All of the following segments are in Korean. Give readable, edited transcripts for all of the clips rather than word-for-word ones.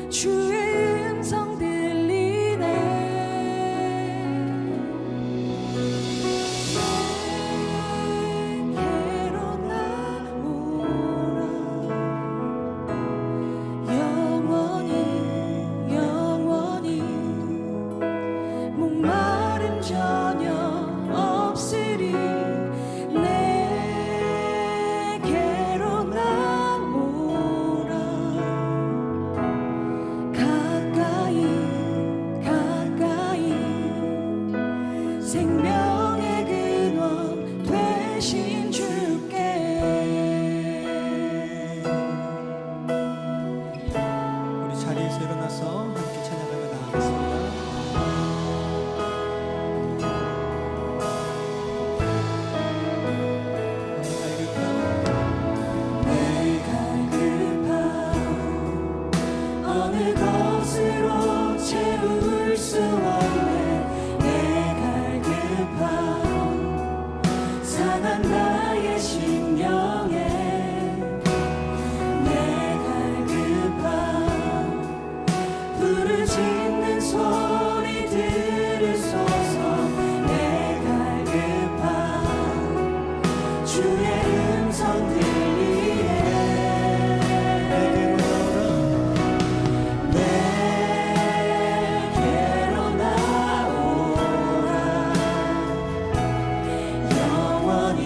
주의 음성 들리네. 내게로 나오라. 영원히 영원히 목마름 전혀 없으리. 내게로 나오라. 가까이 가까이 생명의 근원 되신 주께. 우리 자리에서 일어나서 함께 찬양하며 나아가겠습니다. 내가 급함 어느 것으로 채울 수 없네. 내가 급함 상한 나의 심령에. 내가 급함 부르짖는 소리 들으소서. 내가 급함 주의 음성 들리네. 내게로 나오라. 영원히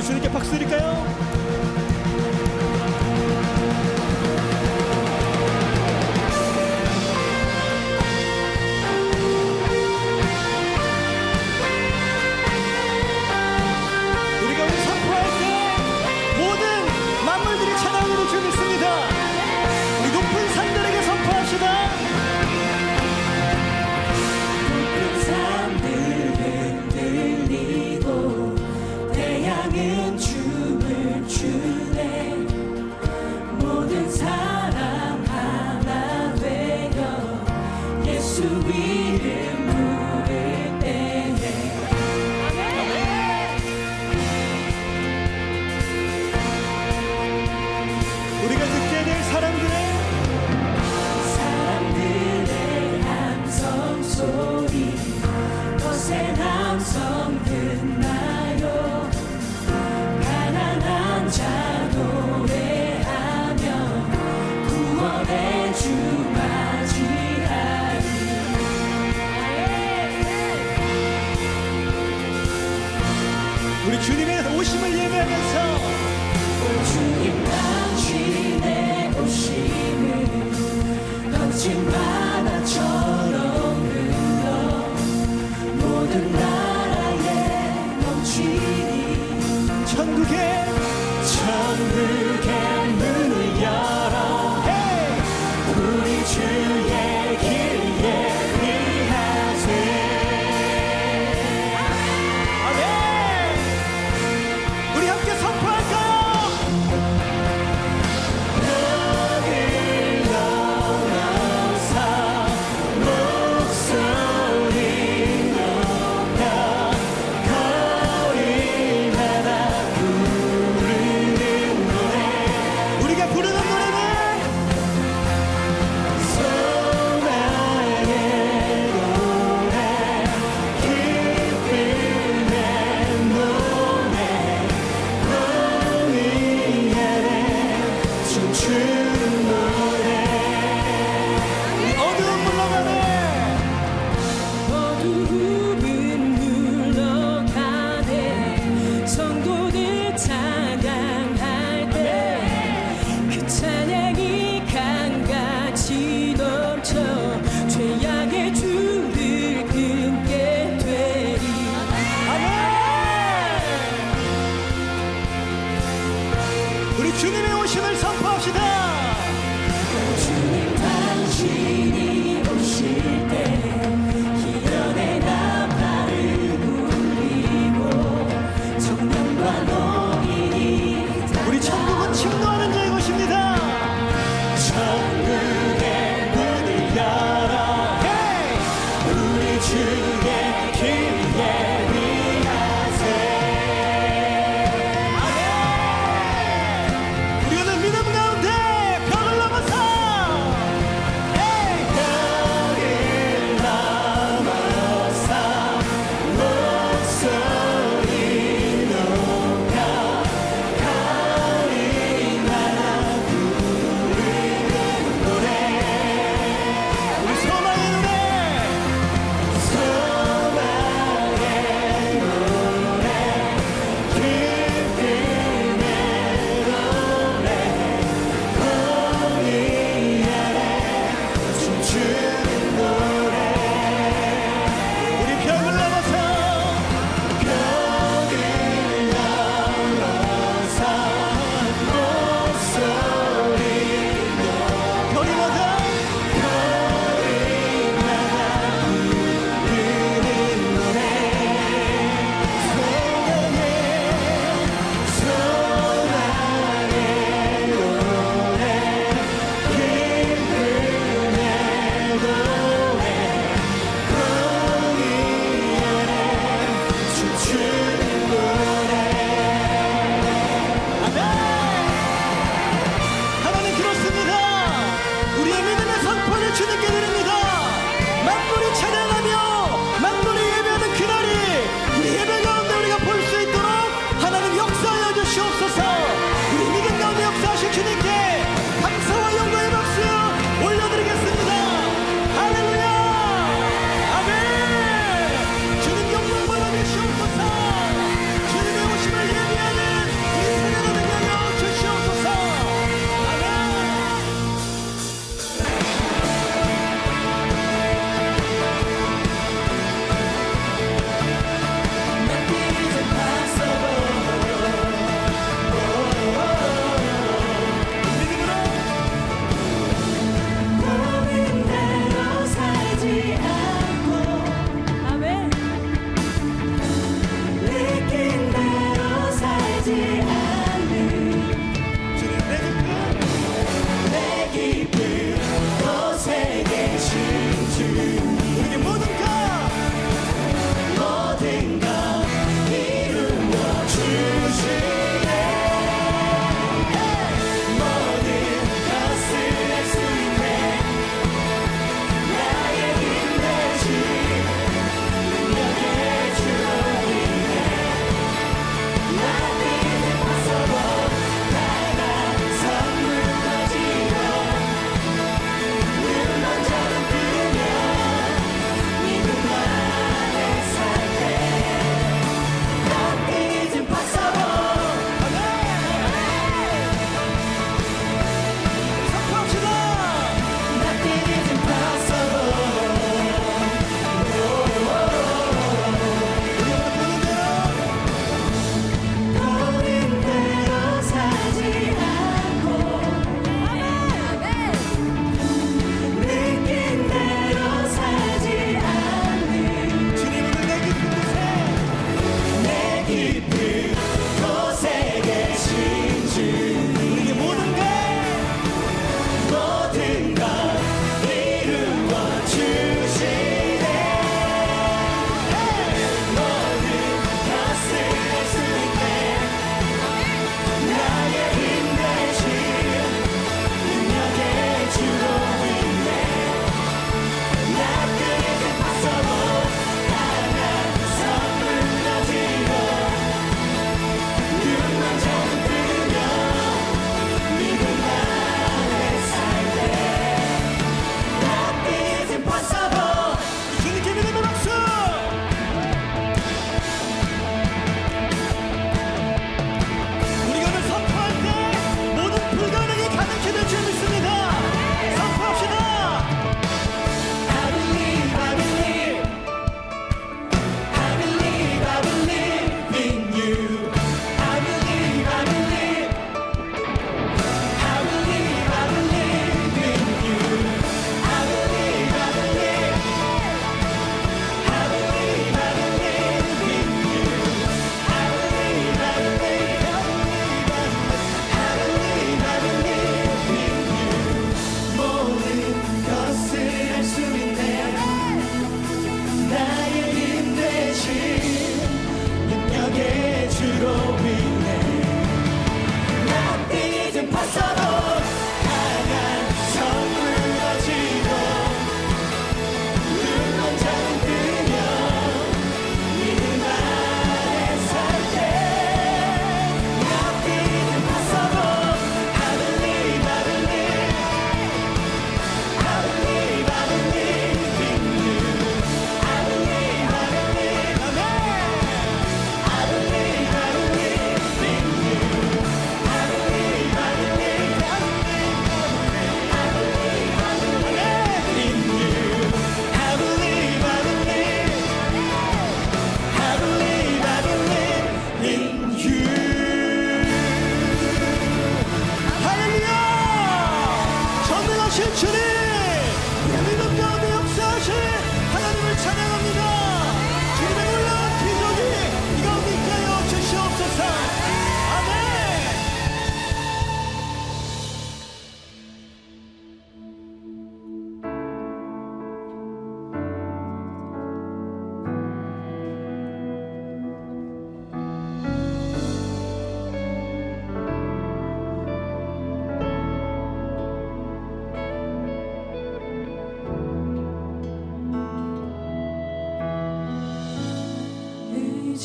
주님께 박수 드릴까요? 우리가 오늘 선포할 때 모든 만물들이 찬양으로 주를 믿습니다. 우리 높은 산들에게 선포합시다. 높은 산들은 들리고 태양은 춤을 추네. 모든 사람 하나 되어 예수 이름 부를 때에 우리가 듣게 될 사람들의 함성 소리 거센 함성 듣나요. 가난한 자 노래하며 구원의 주 맞이하리. 우리 주님의 오심을 예배하면서 주님 당신의 오심을 거친 바다처럼 흘러 모든 나라에 넘치니. 천국의 문을 열어 우리 주의 길 예비하세. 아멘. 우리 함께 선포할까요? 너를 넘어서 목소리 높여 거리마다 부르는 노래. 우리가 부르는 노래는 소망의 노래 기쁨의 노래 공의 안에 춤추는 노래. 어두운 물러가네. 어두움은 물러가네. 성도들 찬양할 때 그 찬양이 강같이 넘쳐 죄악의 줄을 끊게 되리. 아멘. 우리 주님의 오심을 선포합시다. 주님 당신이 오실 때 희연의 나팔을 울리고 정령과 노인이 우리 천국은 침노하는 자의 곳입니다. 천국의 문을 열어 우리 주의 길 예비하세. 우리 오늘 믿음 가운데 벽을 넘어서 벽을 넘어서 목소리 높여 거리마다 부르는 노래. 우리 소망의 노래. 소망의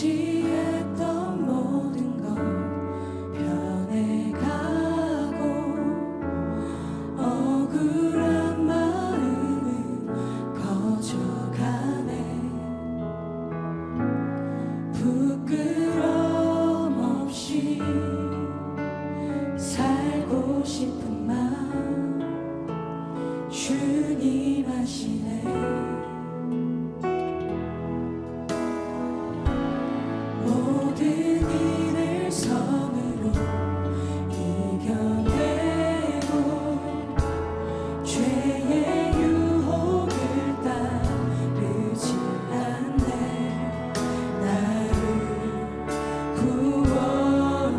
의지했던 모든 것 변해가고 억울한 마음은 커져가네. 부끄럼 없이 살고 싶은 마음 주님 아시네. 모든 일을 선으로 이겨내고 죄의 유혹을 따르지 않네. 나를 구원하신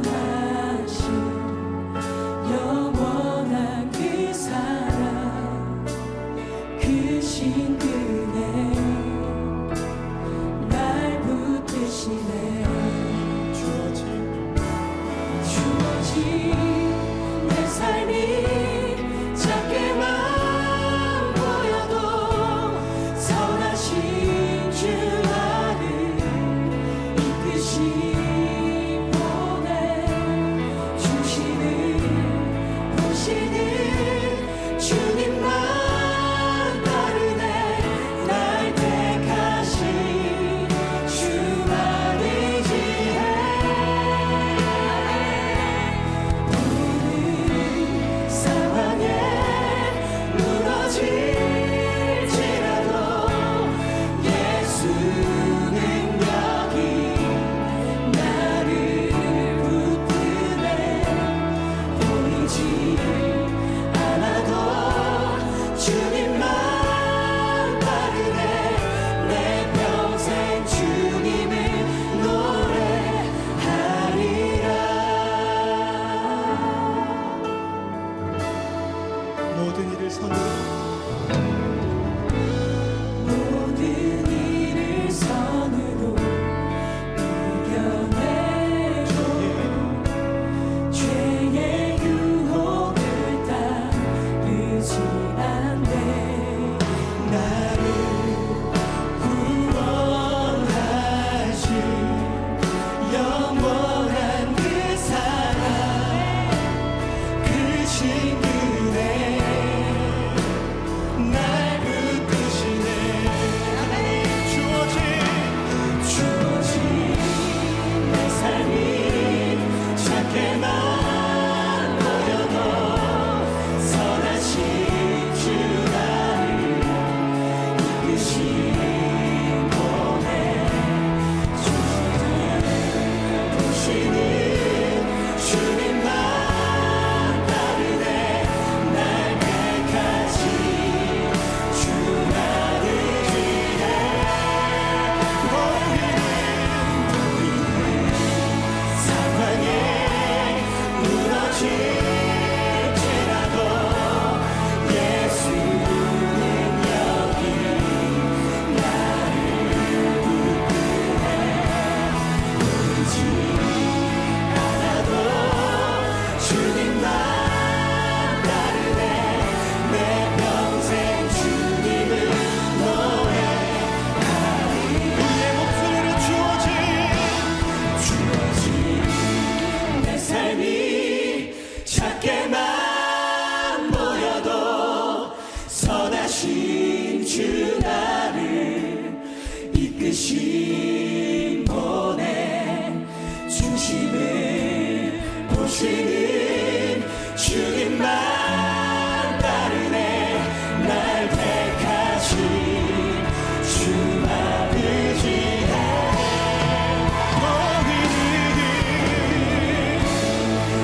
영원한 그 사랑 그 신근에 날 붙드시네. 주어진 내 삶이 작게만 보여도 선하신 주 나를 이끄시 보내. 주시는 보시는 주님만 따르네. 날 택하신 주만 의지해. 모든 상황에 무너질지라도 예수 능력이 나를 붙드네. 보이지 않아도 주님만 따르네. 내 평생 주님을 노래하리라. 모든 일을 선으로 모든 일을 선으로 이겨내고 죄의 유혹을 따르지 않네. 나를 구원하신 영원한 그 사랑 그 신근에 날 붙드시네. 주어진 내 삶이 작게만 보여도 선하신 주 나를 이끄시 보내. 보시는 주님만 따르네. 날 택하신 주 나를 위해. 상황에 무너질지라도 예수 능력이 나를 붙드네. 보이지 않아도 주님만 따르네. 내 평생 주님을 노래하리. 우리의 목소리로 주어진 내 삶이 작게만 보여도 선하신 주 나를 이끄신 보내. 중심을 보시는 주님만 따르네. 날 택하신 주만 의지해.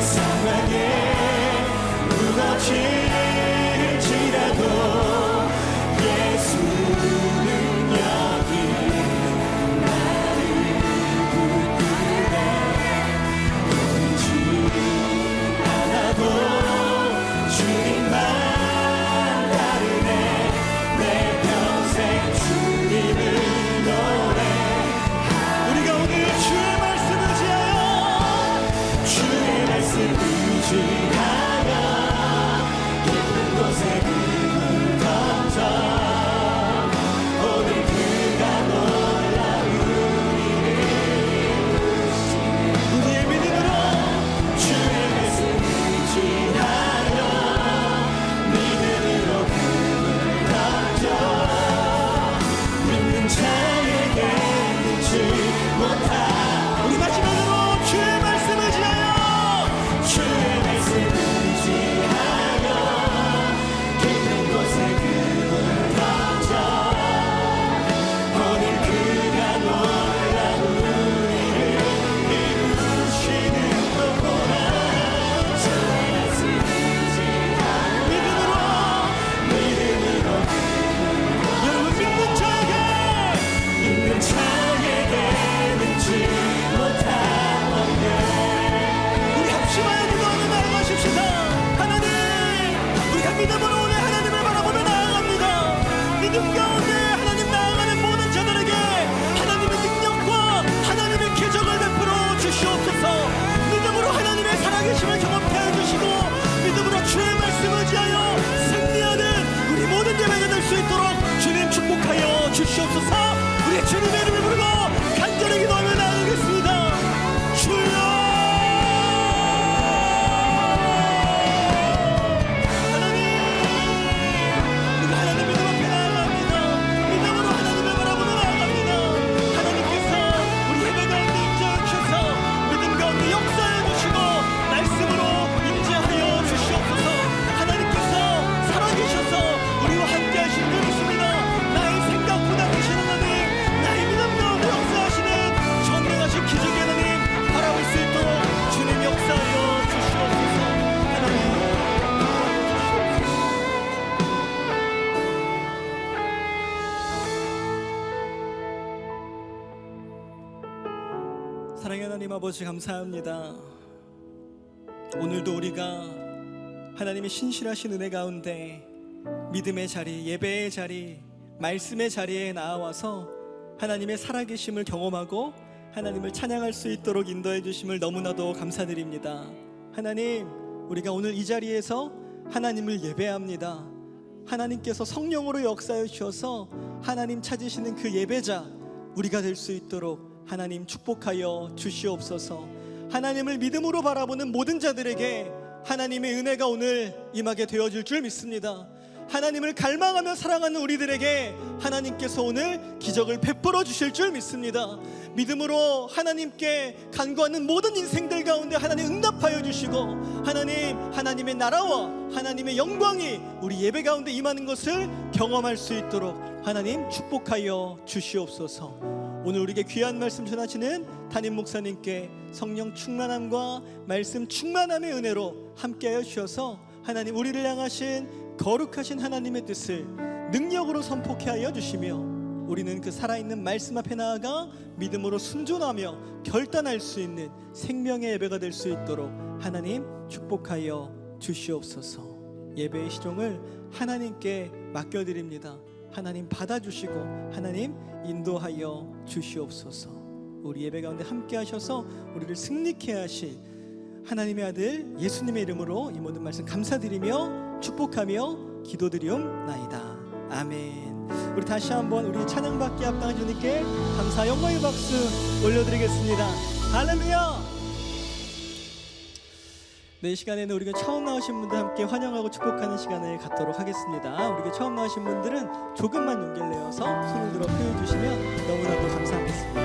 상황에 무너질지라도 예수 능력이 나를 주시옵소서. 우리 주님의 이름을 부르고 간절히 기도하며 나아가겠습니다. 주여 사랑의 하나님 아버지 감사합니다. 오늘도 우리가 하나님의 신실하신 은혜 가운데 믿음의 자리, 예배의 자리, 말씀의 자리에 나와서 하나님의 살아계심을 경험하고 하나님을 찬양할 수 있도록 인도해 주심을 너무나도 감사드립니다. 하나님, 우리가 오늘 이 자리에서 하나님을 예배합니다. 하나님께서 성령으로 역사해 주셔서 하나님 찾으시는 그 예배자 우리가 될 수 있도록 하나님 축복하여 주시옵소서. 하나님을 믿음으로 바라보는 모든 자들에게 하나님의 은혜가 오늘 임하게 되어줄 줄 믿습니다. 하나님을 갈망하며 사랑하는 우리들에게 하나님께서 오늘 기적을 베풀어 주실 줄 믿습니다. 믿음으로 하나님께 간구하는 모든 인생들 가운데 하나님 응답하여 주시고 하나님의 나라와 하나님의 영광이 우리 예배 가운데 임하는 것을 경험할 수 있도록 하나님 축복하여 주시옵소서. 오늘 우리에게 귀한 말씀 전하시는 담임 목사님께 성령 충만함과 말씀 충만함의 은혜로 함께하여 주셔서 하나님 우리를 향하신 거룩하신 하나님의 뜻을 능력으로 선포케 하여 주시며 우리는 그 살아있는 말씀 앞에 나아가 믿음으로 순종하며 결단할 수 있는 생명의 예배가 될 수 있도록 하나님 축복하여 주시옵소서. 예배의 시종을 하나님께 맡겨드립니다. 하나님 받아주시고 하나님 인도하여 주시옵소서. 우리 예배 가운데 함께 하셔서 우리를 승리케 하실 하나님의 아들 예수님의 이름으로 이 모든 말씀 감사드리며 축복하며 기도드리옵나이다. 아멘. 우리 다시 한번 우리 찬양받기 합당한 주님께 감사 영광의 박수 올려드리겠습니다. 할렐루야. 네, 이 시간에는 우리가 처음 나오신 분들 함께 환영하고 축복하는 시간을 갖도록 하겠습니다. 우리가 처음 나오신 분들은 조금만 용기를 내어서 손을 들어 표해 주시면 너무나도 감사하겠습니다.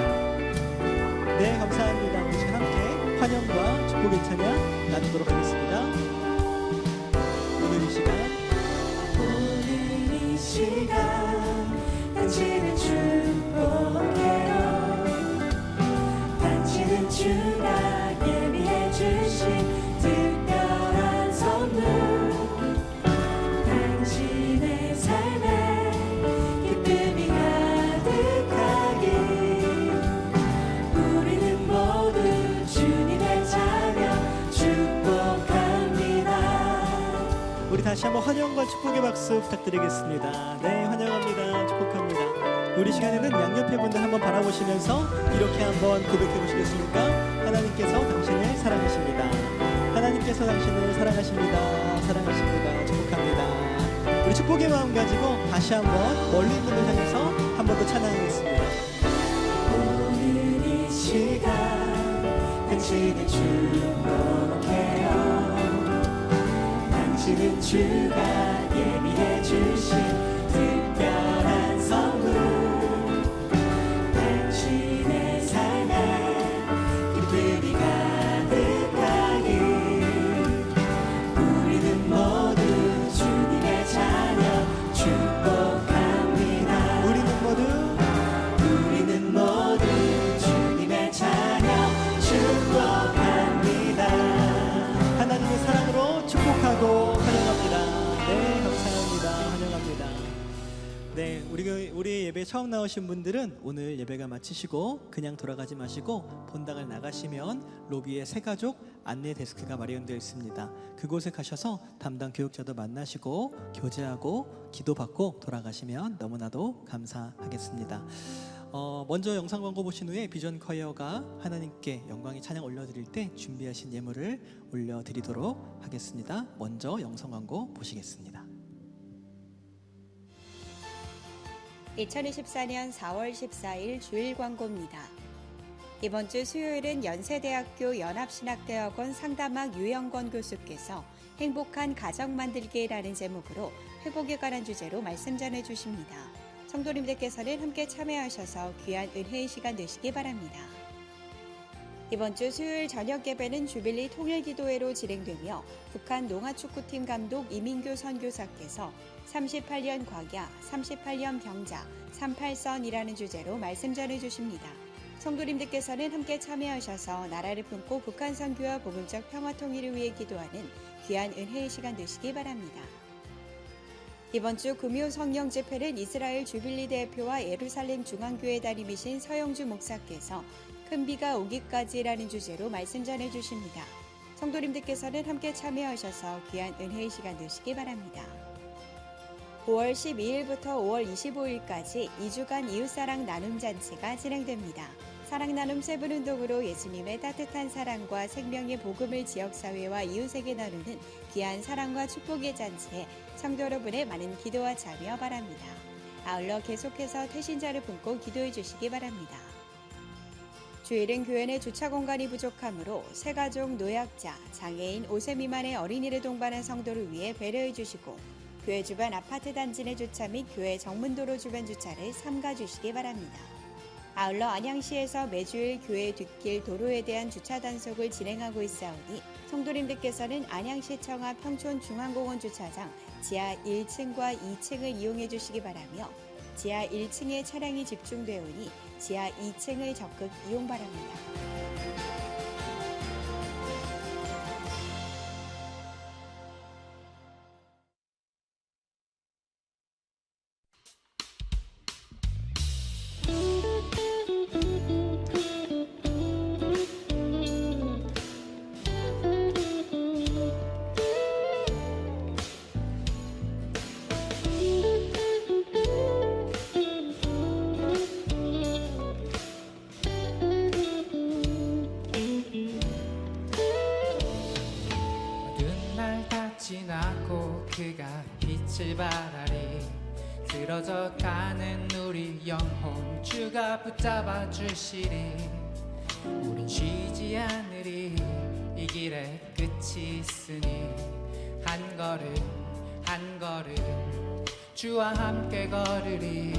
네, 감사합니다. 우리 시간 함께 환영과 축복의 찬양 나누도록 하겠습니다. 오늘 이 시간 당신을 축복해요. 당신은 주가 예비해 주신 특별한 선물, 당신의 삶에 기쁨이 가득하길 우리는 모두 주님의 자녀 축복합니다. 우리 다시 한번 환영과 축복의 박수 부탁드리겠습니다. 네, 환영합니다. 축복합니다. 우리 시간에는 양옆에 분들 한번 바라보시면서 이렇게 한번 고백해 보시겠습니까? 하나님께서 당신을 사랑하십니다. 하나님께서 당신을 사랑하십니다. 사랑하십니다. 축복합니다. 우리 축복의 마음 가지고 다시 한번 멀리 있는 분을 향해서 한 번 더 찬양하겠습니다. 오늘 이 시간 당신을 축복해요. 당신은 주가 예비해 주신 특별한 선물, 당신의 삶에 기쁨이 가득하길 우리는 모두 주님의 자녀 축복합니다. 우리는 모두 주님의 자녀 축복합니다. 하나님의 사랑으로 축복하고 환영합니다. 네, 감사합니다. 환영합니다. 네, 우리 예배 처음 나오신 분들은 오늘 예배가 마치시고 그냥 돌아가지 마시고 본당을 나가시면 로비에 새가족 안내 데스크가 마련되어 있습니다. 그곳에 가셔서 담당 교육자도 만나시고 교제하고 기도받고 돌아가시면 너무나도 감사하겠습니다. 먼저 영상 광고 보신 후에 비전 콰이어가 하나님께 영광의 찬양 올려드릴 때 준비하신 예물을 올려드리도록 하겠습니다. 먼저 영상 광고 보시겠습니다. 2024년 4월 14일 주일 광고입니다. 이번 주 수요일은 연세대학교 연합신학대학원 상담학 유영권 교수께서 행복한 가정 만들기라는 제목으로 회복에 관한 주제로 말씀 전해 주십니다. 성도님들께서는 함께 참여하셔서 귀한 은혜의 시간 되시기 바랍니다. 이번 주 수요일 저녁 예배는 주빌리 통일기도회로 진행되며 북한 농아축구팀 감독 이민교 선교사께서 38년 광야, 38년 병자, 38선이라는 주제로 말씀 전해 주십니다. 성도님들께서는 함께 참여하셔서 나라를 품고 북한 선교와 복음적 평화 통일을 위해 기도하는 귀한 은혜의 시간 되시기 바랍니다. 이번 주 금요 성령 집회는 이스라엘 주빌리 대표와 예루살렘 중앙교회 담임이신 서영주 목사께서 큰 비가 오기까지라는 주제로 말씀 전해 주십니다. 성도님들께서는 함께 참여하셔서 귀한 은혜의 시간 되시기 바랍니다. 5월 12일부터 5월 25일까지 2주간 이웃사랑 나눔잔치가 진행됩니다. 사랑나눔 세분운동으로 예수님의 따뜻한 사랑과 생명의 복음을 지역사회와 이웃에게 나누는 귀한 사랑과 축복의 잔치에 성도 여러분의 많은 기도와 참여 바랍니다. 아울러 계속해서 태신자를 품고 기도해 주시기 바랍니다. 주일은 교회 내 주차 공간이 부족하므로 새가족, 노약자, 장애인, 5세 미만의 어린이를 동반한 성도를 위해 배려해 주시고 교회 주변 아파트 단지 내 주차 및 교회 정문도로 주변 주차를 삼가 주시기 바랍니다. 아울러 안양시에서 매주일 교회 뒷길 도로에 대한 주차 단속을 진행하고 있사오니 성도님들께서는 안양시청 앞 평촌중앙공원 주차장 지하 1층과 2층을 이용해 주시기 바라며 지하 1층에 차량이 집중되오니 지하 2층을 적극 이용 바랍니다. 지나고 그가 빛을 발하리 쓰러져 가는 우리 영혼 주가 붙잡아 주시리 우린 쉬지 않으리 이 길에 끝이 있으니 한 걸음 한 걸음 주와 함께 걸으리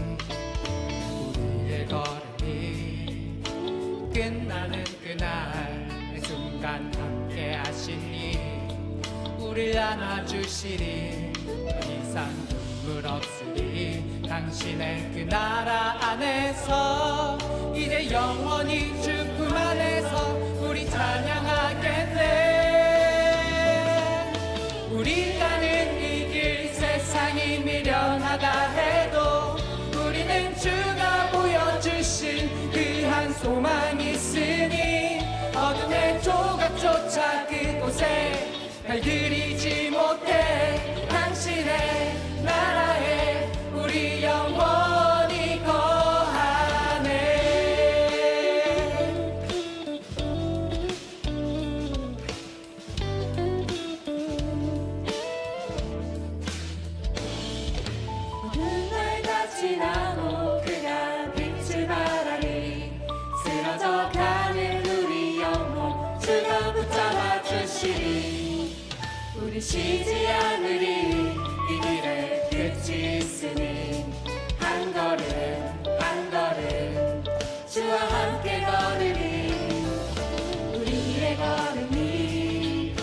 우리의 걸음이 끝나는 그날 그 순간 함께 하시니 우리를 안아주시리 더 이상 눈물 없으리 당신의 그 나라 안에서 이제 영원히 주 품 안에서 우리 찬양하겠네 우리 가는 이 길 세상이 미련하다 해도 우리는 주가 보여주신 그 한 소망이 있으니 어둠의 조각조차 그곳에 별들이지 못해 당신의 나라에 우리 영원히 거하네 모든 날 다 지나고 그가 빛을 발하리 쓰러져 가는 우리 영혼 주가 붙잡아 주시리 우리 쉬지 않으리 이 길에 끝이 있으니 한 걸음 한 걸음 주와 함께 걸으리 우리의 걸음이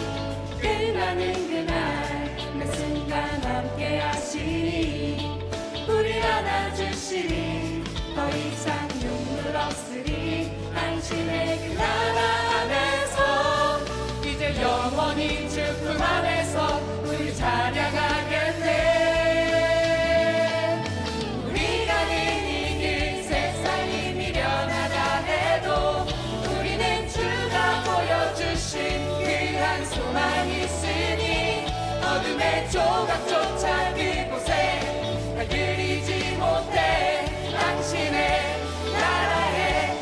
끝나는 그날 매 순간 함께 하시니 우리 안아주시니 더 이상 눈물 없으리 당신의 그 나라 안에서 이제 영원히 주 품 안에서 우리 찬양하겠네 우리 가는 이 길 세상이 미련하다 해도 우리는 주가 보여주신 그 한 소망이 있으니 어둠의 조각조차 그곳에 발들이지 못해 당신의 나라에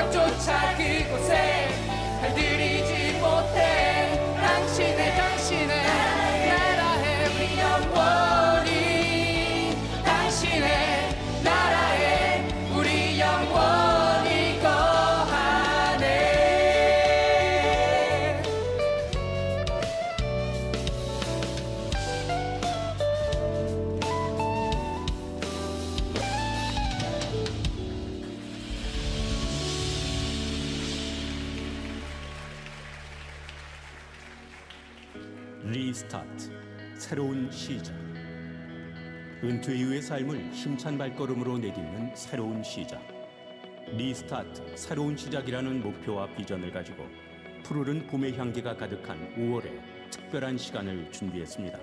낙조차 그곳에 달들이지 못해 당신의 나라에 우리 영원히 당신의 나라에 우리 영원히 거하네. 리스타트, 새로운 시작. 은퇴 이후의 삶을 힘찬 발걸음으로 내딛는 새로운 시작. 리스타트, 새로운 시작이라는 목표와 비전을 가지고 푸르른 봄의 향기가 가득한 5월에 특별한 시간을 준비했습니다.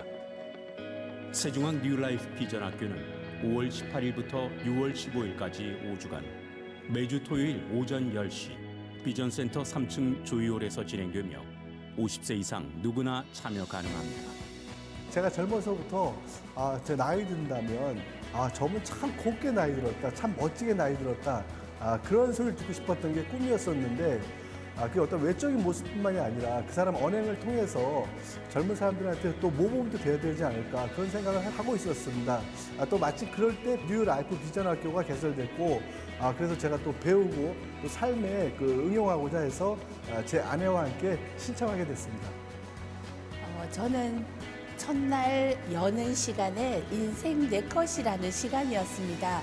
세중앙 뉴라이프 비전학교는 5월 18일부터 6월 15일까지 5주간 매주 토요일 오전 10시 비전센터 3층 조이홀에서 진행되며 50세 이상 누구나 참여 가능합니다. 제가 젊어서부터 제 나이 든다면 저분 참 곱게 나이 들었다, 참 멋지게 나이 들었다, 그런 소리를 듣고 싶었던 게 꿈이었었는데 그게 어떤 외적인 모습뿐만이 아니라 그 사람 언행을 통해서 젊은 사람들한테 또 모범도 되어야 되지 않을까 그런 생각을 하고 있었습니다. 또 마치 그럴 때 뉴라이프 비전학교가 개설됐고 그래서 제가 또 배우고 또 삶에 응용하고자 해서 제 아내와 함께 신청하게 됐습니다. 저는 첫날 여는 시간에 인생 내 컷이라는 시간이었습니다.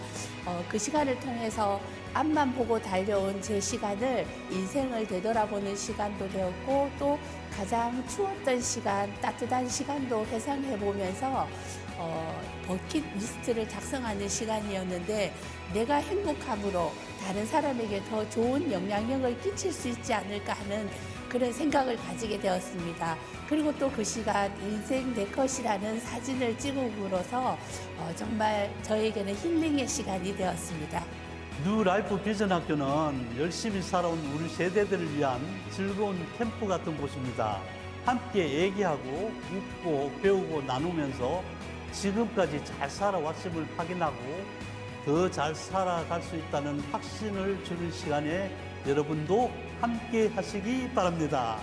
그 시간을 통해서 앞만 보고 달려온 제 시간을 인생을 되돌아보는 시간도 되었고 또 가장 추웠던 시간, 따뜻한 시간도 회상해보면서 버킷리스트를 작성하는 시간이었는데 내가 행복함으로 다른 사람에게 더 좋은 영향력을 끼칠 수 있지 않을까 하는 그런 생각을 가지게 되었습니다. 그리고 또 그 시간 인생 내 컷이라는 사진을 찍음으로써 정말 저에게는 힐링의 시간이 되었습니다. 뉴라이프 비전학교는 열심히 살아온 우리 세대들을 위한 즐거운 캠프 같은 곳입니다. 함께 얘기하고 웃고 배우고 나누면서 지금까지 잘 살아왔음을 확인하고 더 잘 살아갈 수 있다는 확신을 주는 시간에 여러분도 함께 하시기 바랍니다.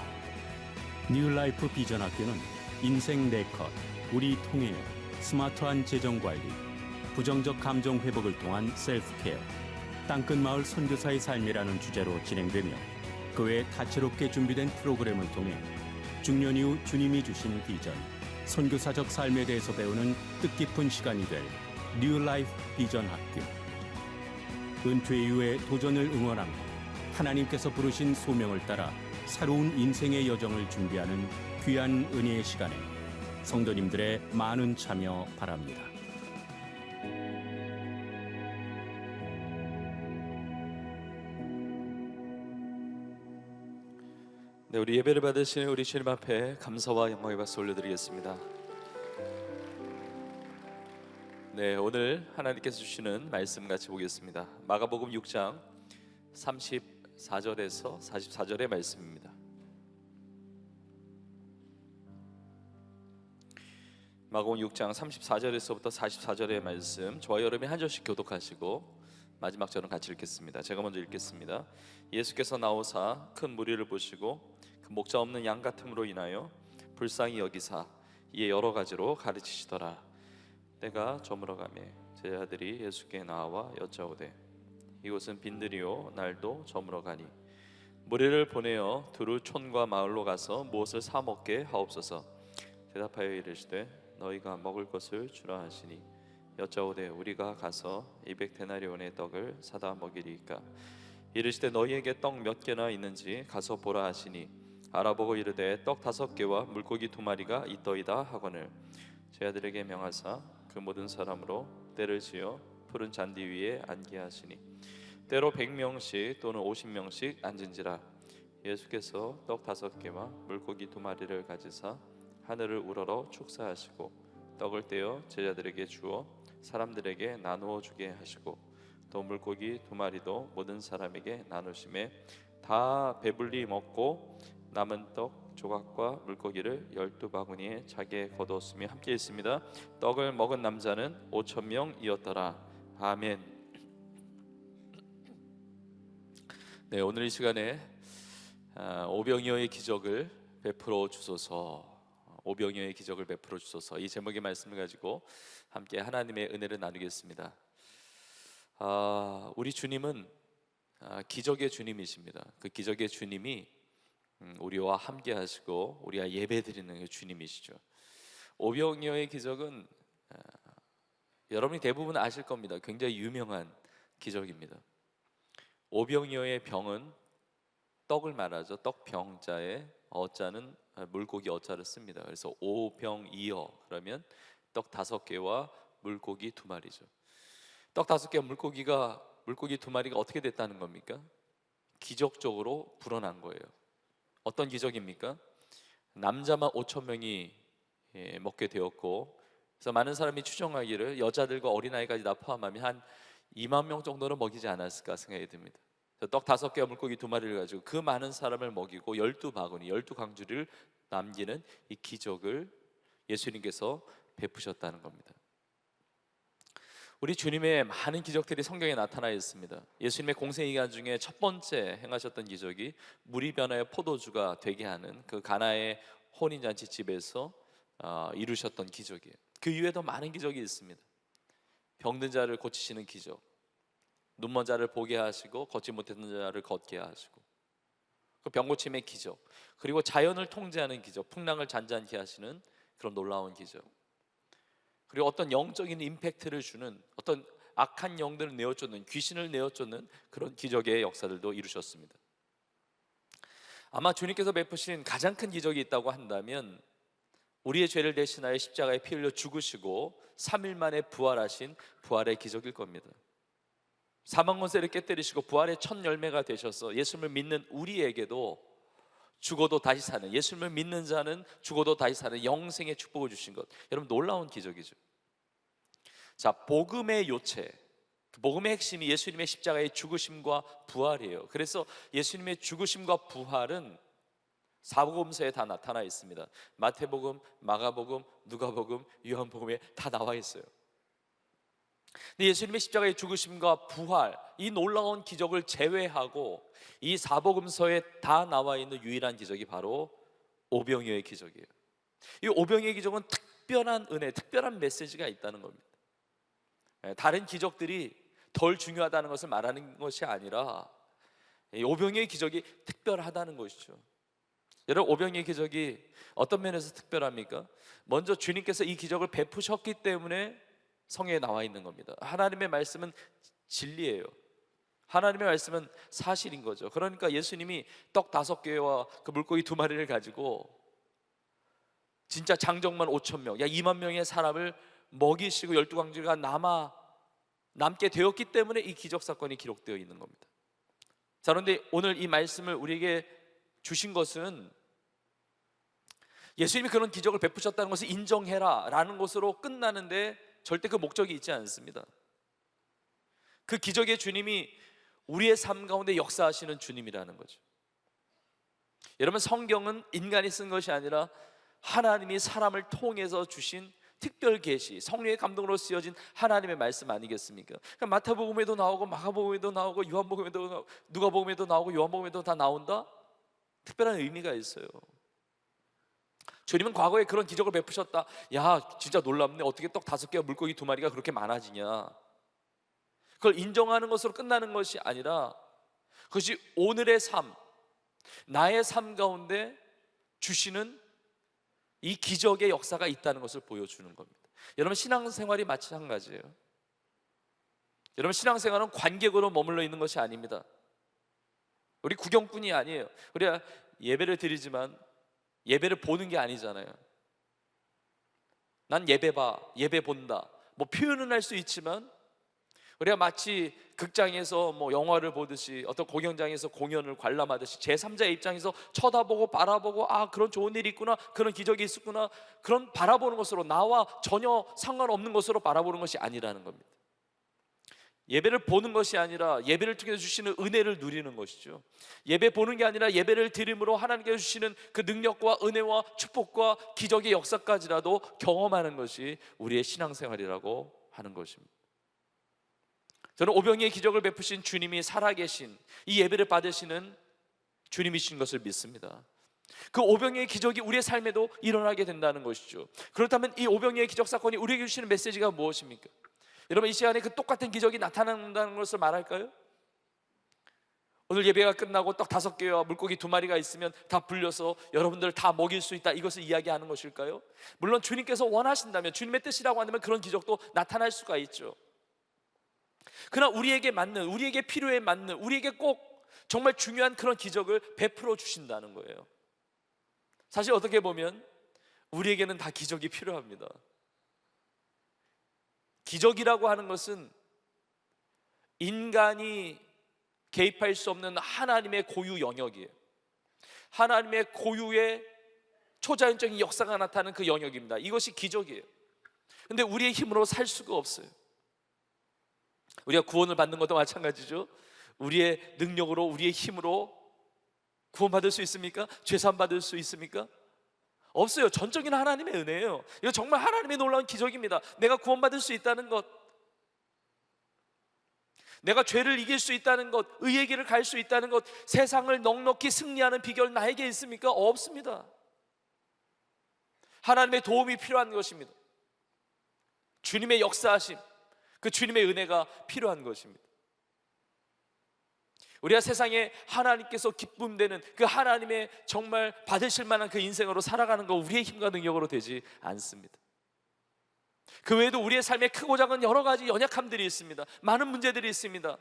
뉴라이프 비전학교는 인생 네컷, 우리 통해요, 스마트한 재정관리, 부정적 감정 회복을 통한 셀프케어, 땅끝 마을 선교사의 삶이라는 주제로 진행되며 그 외 다채롭게 준비된 프로그램을 통해 중년 이후 주님이 주신 비전, 선교사적 삶에 대해서 배우는 뜻깊은 시간이 될 뉴라이프 비전학교. 은퇴 이후의 도전을 응원하며 하나님께서 부르신 소명을 따라 새로운 인생의 여정을 준비하는 귀한 은혜의 시간에 성도님들의 많은 참여 바랍니다. 네, 우리 예배를 받으시는 우리 주님 앞에 감사와 영광의 박수 올려드리겠습니다. 네, 오늘 하나님께서 주시는 말씀 같이 보겠습니다. 마가복음 6장 34절에서 44절의 말씀입니다. 마가복음 6장 34절에서부터 44절의 말씀, 저와 여러분이 한 절씩 교독하시고 마지막 절은 같이 읽겠습니다. 제가 먼저 읽겠습니다. 예수께서 나오사 큰 무리를 보시고 그 목자 없는 양 같음으로 인하여 불쌍히 여기사 이에 여러 가지로 가르치시더라. 때가 저물어 가매 제자들이 예수께 나와 여짜오되 이곳은 빈들이요 날도 저물어 가니 무리를 보내어 두루 촌과 마을로 가서 무엇을 사 먹게 하옵소서. 대답하여 이르시되 너희가 먹을 것을 주라 하시니 여짜오되 우리가 가서 200데나리온의 떡을 사다 먹이리이까. 이르시되 너희에게 떡 몇 개나 있는지 가서 보라 하시니 알아보고 이르되 떡 5개와 물고기 2마리가 있더이다 하거늘 제자들에게 명하사 그 모든 사람으로 때를 지어 푸른 잔디 위에 앉게 하시니 때로 100명씩 또는 50명씩 앉은지라. 예수께서 떡 5개와 물고기 2마리를 가지사 하늘을 우러러 축사하시고 떡을 떼어 제자들에게 주어 사람들에게 나누어 주게 하시고 또 물고기 2마리도 모든 사람에게 나누심에 다 배불리 먹고 남은 떡 조각과 물고기를 12바구니에 자기에 거두었으며 함께 있습니다. 떡을 먹은 남자는 5,000명이었더라. 아멘. 네, 오늘 이 시간에 오병이어의 기적을 베풀어 주소서, 오병이어의 기적을 베풀어 주소서, 이 제목의 말씀을 가지고 함께 하나님의 은혜를 나누겠습니다. 우리 주님은 기적의 주님이십니다. 그 기적의 주님이 우리와 함께 하시고 우리가 예배 드리는 그 주님이시죠. 오병이어의 기적은 여러분이 대부분 아실 겁니다. 굉장히 유명한 기적입니다. 오병이어의 병은 떡을 말하죠. 떡병자에 어자는 물고기 어자를 씁니다. 그래서 오병이어 그러면 떡 5개와 물고기 2마리죠. 떡 5개와 물고기 2마리가 어떻게 됐다는 겁니까? 기적적으로 불어난 거예요. 어떤 기적입니까? 남자만 5,000명이 먹게 되었고, 그래서 많은 사람이 추정하기를 여자들과 어린아이까지 다 포함하면 한 2만 명 정도는 먹이지 않았을까 생각이 듭니다. 떡 5개와 물고기 2마리를 가지고 그 많은 사람을 먹이고 12바구니, 12강주리를 남기는 이 기적을 예수님께서 베푸셨다는 겁니다. 우리 주님의 많은 기적들이 성경에 나타나 있습니다. 예수님의 공생기간 중에 첫 번째 행하셨던 기적이 물이 변하여 포도주가 되게 하는 그 가나의 혼인잔치 집에서 이루셨던 기적이에요. 그 이외에도 많은 기적이 있습니다. 병든 자를 고치시는 기적, 눈먼 자를 보게 하시고 걷지 못했던 자를 걷게 하시고, 그 병고침의 기적, 그리고 자연을 통제하는 기적, 풍랑을 잔잔케 하시는 그런 놀라운 기적, 그리고 어떤 영적인 임팩트를 주는, 어떤 악한 영들을 내어쫓는, 귀신을 내어쫓는 그런 기적의 역사들도 이루셨습니다. 아마 주님께서 베푸신 가장 큰 기적이 있다고 한다면 우리의 죄를 대신하여 십자가에 피 흘려 죽으시고 3일 만에 부활하신 부활의 기적일 겁니다. 사망 권세를 깨뜨리시고 부활의 첫 열매가 되셔서 예수님을 믿는 우리에게도 죽어도 다시 사는, 예수님을 믿는 자는 죽어도 다시 사는 영생의 축복을 주신 것, 여러분 놀라운 기적이죠. 자, 복음의 요체, 복음의 핵심이 예수님의 십자가의 죽으심과 부활이에요. 그래서 예수님의 죽으심과 부활은 사복음서에 다 나타나 있습니다. 마태복음, 마가복음, 누가복음, 요한복음에 다 나와 있어요. 근데 예수님의 십자가의 죽으심과 부활, 이 놀라운 기적을 제외하고 이 사복음서에 다 나와 있는 유일한 기적이 바로 오병이어의 기적이에요. 이 오병이어의 기적은 특별한 은혜, 특별한 메시지가 있다는 겁니다. 다른 기적들이 덜 중요하다는 것을 말하는 것이 아니라 이 오병이어의 기적이 특별하다는 것이죠. 여러분, 오병이어의 기적이 어떤 면에서 특별합니까? 먼저 주님께서 이 기적을 베푸셨기 때문에 성경에 나와 있는 겁니다. 하나님의 말씀은 진리예요. 하나님의 말씀은 사실인 거죠. 그러니까 예수님이 떡 5개와 그 물고기 2마리를 가지고 진짜 장정만 5,000명, 2만 명의 사람을 먹이시고 12강주리가 남게 되었기 때문에 이 기적 사건이 기록되어 있는 겁니다. 자, 그런데 오늘 이 말씀을 우리에게 주신 것은 예수님이 그런 기적을 베푸셨다는 것을 인정해라 라는 것으로 끝나는데 절대 그 목적이 있지 않습니다. 그 기적의 주님이 우리의 삶 가운데 역사하시는 주님이라는 거죠. 여러분, 성경은 인간이 쓴 것이 아니라 하나님이 사람을 통해서 주신 특별 계시, 성령의 감동으로 쓰여진 하나님의 말씀 아니겠습니까? 그러니까 마태복음에도 나오고 마가복음에도 나오고 요한복음에도 나오고 누가복음에도 나오고 요한복음에도 다 나온다? 특별한 의미가 있어요. 주님은 과거에 그런 기적을 베푸셨다. 야, 진짜 놀랍네. 어떻게 떡 5개와 물고기 2마리가 그렇게 많아지냐. 그걸 인정하는 것으로 끝나는 것이 아니라 그것이 오늘의 삶, 나의 삶 가운데 주시는 이 기적의 역사가 있다는 것을 보여주는 겁니다. 여러분, 신앙생활이 마찬가지예요. 여러분, 신앙생활은 관객으로 머물러 있는 것이 아닙니다. 우리 구경꾼이 아니에요. 우리가 예배를 드리지만 예배를 보는 게 아니잖아요. 난 예배 봐, 예배 본다, 뭐 표현은 할 수 있지만 우리가 마치 극장에서 뭐 영화를 보듯이, 어떤 공연장에서 공연을 관람하듯이 제3자의 입장에서 쳐다보고 바라보고, 아, 그런 좋은 일이 있구나, 그런 기적이 있었구나, 그런 바라보는 것으로, 나와 전혀 상관없는 것으로 바라보는 것이 아니라는 겁니다. 예배를 보는 것이 아니라 예배를 통해서 주시는 은혜를 누리는 것이죠. 예배 보는 게 아니라 예배를 드림으로 하나님께서 주시는 그 능력과 은혜와 축복과 기적의 역사까지라도 경험하는 것이 우리의 신앙생활이라고 하는 것입니다. 저는 오병이의 기적을 베푸신 주님이 살아계신, 이 예배를 받으시는 주님이신 것을 믿습니다. 그 오병이의 기적이 우리의 삶에도 일어나게 된다는 것이죠. 그렇다면 이 오병이의 기적 사건이 우리에게 주시는 메시지가 무엇입니까? 여러분, 이 시간에 그 똑같은 기적이 나타난다는 것을 말할까요? 오늘 예배가 끝나고 떡 5개와 물고기 2마리가 있으면 다 불려서 여러분들 다 먹일 수 있다, 이것을 이야기하는 것일까요? 물론 주님께서 원하신다면, 주님의 뜻이라고 한다면 그런 기적도 나타날 수가 있죠. 그러나 우리에게 맞는, 우리에게 필요에 맞는, 우리에게 꼭 정말 중요한 그런 기적을 베풀어 주신다는 거예요. 사실 어떻게 보면 우리에게는 다 기적이 필요합니다. 기적이라고 하는 것은 인간이 개입할 수 없는 하나님의 고유 영역이에요. 하나님의 고유의 초자연적인 역사가 나타나는 그 영역입니다. 이것이 기적이에요. 근데 우리의 힘으로 살 수가 없어요. 우리가 구원을 받는 것도 마찬가지죠. 우리의 능력으로, 우리의 힘으로 구원받을 수 있습니까? 죄사함 받을 수 있습니까? 없어요. 전적인 하나님의 은혜예요. 이거 정말 하나님의 놀라운 기적입니다. 내가 구원받을 수 있다는 것, 내가 죄를 이길 수 있다는 것, 의의 길을 갈 수 있다는 것, 세상을 넉넉히 승리하는 비결 나에게 있습니까? 없습니다. 하나님의 도움이 필요한 것입니다. 주님의 역사하심, 그 주님의 은혜가 필요한 것입니다. 우리가 세상에 하나님께서 기쁨되는 그 하나님의 정말 받으실 만한 그 인생으로 살아가는 거 우리의 힘과 능력으로 되지 않습니다. 그 외에도 우리의 삶에 크고 작은 여러 가지 연약함들이 있습니다. 많은 문제들이 있습니다.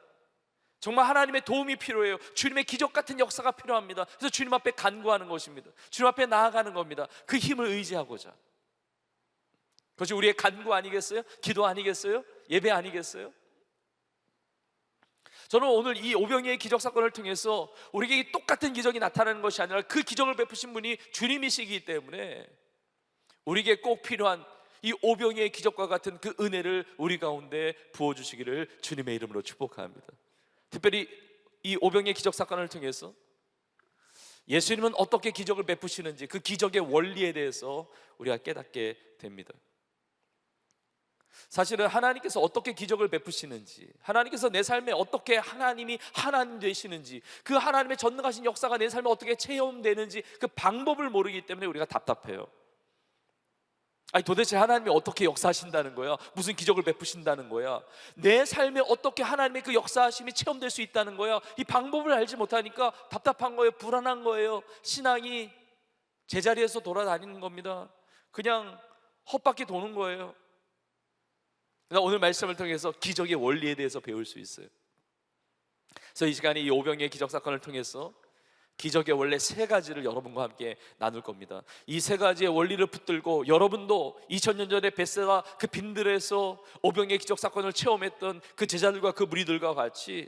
정말 하나님의 도움이 필요해요. 주님의 기적 같은 역사가 필요합니다. 그래서 주님 앞에 간구하는 것입니다. 주님 앞에 나아가는 겁니다. 그 힘을 의지하고자. 그것이 우리의 간구 아니겠어요? 기도 아니겠어요? 예배 아니겠어요? 저는 오늘 이 오병이의 기적 사건을 통해서 우리에게 똑같은 기적이 나타나는 것이 아니라 그 기적을 베푸신 분이 주님이시기 때문에 우리에게 꼭 필요한 이 오병이의 기적과 같은 그 은혜를 우리 가운데 부어주시기를 주님의 이름으로 축복합니다. 특별히 이 오병이의 기적 사건을 통해서 예수님은 어떻게 기적을 베푸시는지, 그 기적의 원리에 대해서 우리가 깨닫게 됩니다. 사실은 하나님께서 어떻게 기적을 베푸시는지, 하나님께서 내 삶에 어떻게 하나님이 하나님 되시는지, 그 하나님의 전능하신 역사가 내 삶에 어떻게 체험되는지 그 방법을 모르기 때문에 우리가 답답해요. 아니, 도대체 하나님이 어떻게 역사하신다는 거야? 무슨 기적을 베푸신다는 거야? 내 삶에 어떻게 하나님의 그 역사하심이 체험될 수 있다는 거야? 이 방법을 알지 못하니까 답답한 거예요. 불안한 거예요. 신앙이 제자리에서 돌아다니는 겁니다. 그냥 헛바퀴 도는 거예요. 오늘 말씀을 통해서 기적의 원리에 대해서 배울 수 있어요. 그래서 이 시간에 이 오병이의 기적 사건을 통해서 기적의 원래 3가지를 여러분과 함께 나눌 겁니다. 이 3가지의 원리를 붙들고 여러분도 2000년 전에 벳세다 그 빈들에서 오병이의 기적 사건을 체험했던 그 제자들과 그 무리들과 같이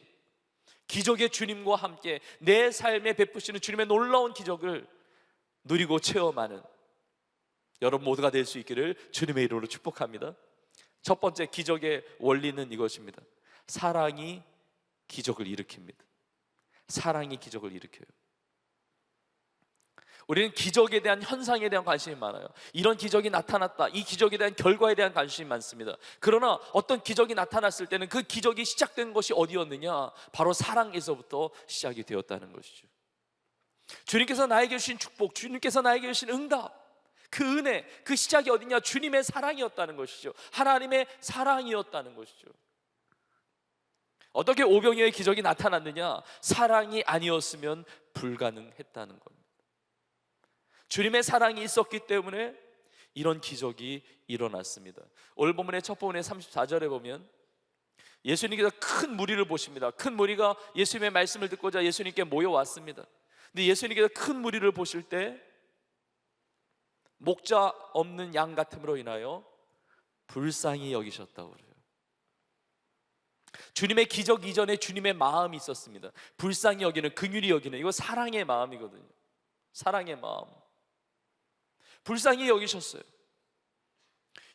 기적의 주님과 함께 내 삶에 베푸시는 주님의 놀라운 기적을 누리고 체험하는 여러분 모두가 될 수 있기를 주님의 이름으로 축복합니다. 첫 번째 기적의 원리는 이것입니다. 사랑이 기적을 일으킵니다. 사랑이 기적을 일으켜요. 우리는 기적에 대한 현상에 대한 관심이 많아요. 이런 기적이 나타났다, 이 기적에 대한 결과에 대한 관심이 많습니다. 그러나 어떤 기적이 나타났을 때는 그 기적이 시작된 것이 어디였느냐? 바로 사랑에서부터 시작이 되었다는 것이죠. 주님께서 나에게 주신 축복, 주님께서 나에게 주신 응답, 그 은혜, 그 시작이 어디냐? 주님의 사랑이었다는 것이죠. 하나님의 사랑이었다는 것이죠. 어떻게 오병이어의 기적이 나타났느냐? 사랑이 아니었으면 불가능했다는 겁니다. 주님의 사랑이 있었기 때문에 이런 기적이 일어났습니다. 오늘 본문의 첫 부분의 34절에 보면 예수님께서 큰 무리를 보십니다. 큰 무리가 예수님의 말씀을 듣고자 예수님께 모여왔습니다. 근데 예수님께서 큰 무리를 보실 때 목자 없는 양 같음으로 인하여 불쌍히 여기셨다고 그래요. 주님의 기적 이전에 주님의 마음이 있었습니다. 불쌍히 여기는, 긍휼히 여기는, 이거 사랑의 마음이거든요. 사랑의 마음. 불쌍히 여기셨어요.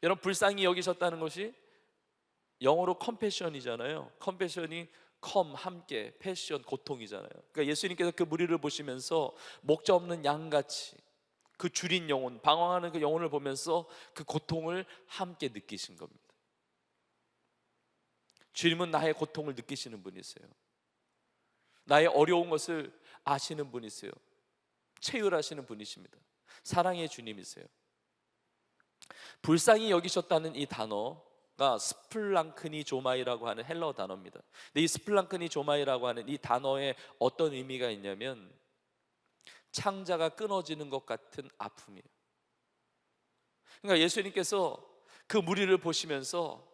여러분, 불쌍히 여기셨다는 것이 영어로 컴패션이잖아요. 컴패션이 컴, 함께, 패션, 고통이잖아요. 그러니까 예수님께서 그 무리를 보시면서 목자 없는 양같이 그 줄인 영혼, 방황하는 그 영혼을 보면서 그 고통을 함께 느끼신 겁니다. 주님은 나의 고통을 느끼시는 분이세요. 나의 어려운 것을 아시는 분이세요. 체휼하시는 분이십니다. 사랑의 주님이세요. 불쌍히 여기셨다는 이 단어가 스플랑크니조마이라고 하는 헬라어 단어입니다. 근데 이 스플랑크니조마이라고 하는 이 단어에 어떤 의미가 있냐면 창자가 끊어지는 것 같은 아픔이에요. 그러니까 예수님께서 그 무리를 보시면서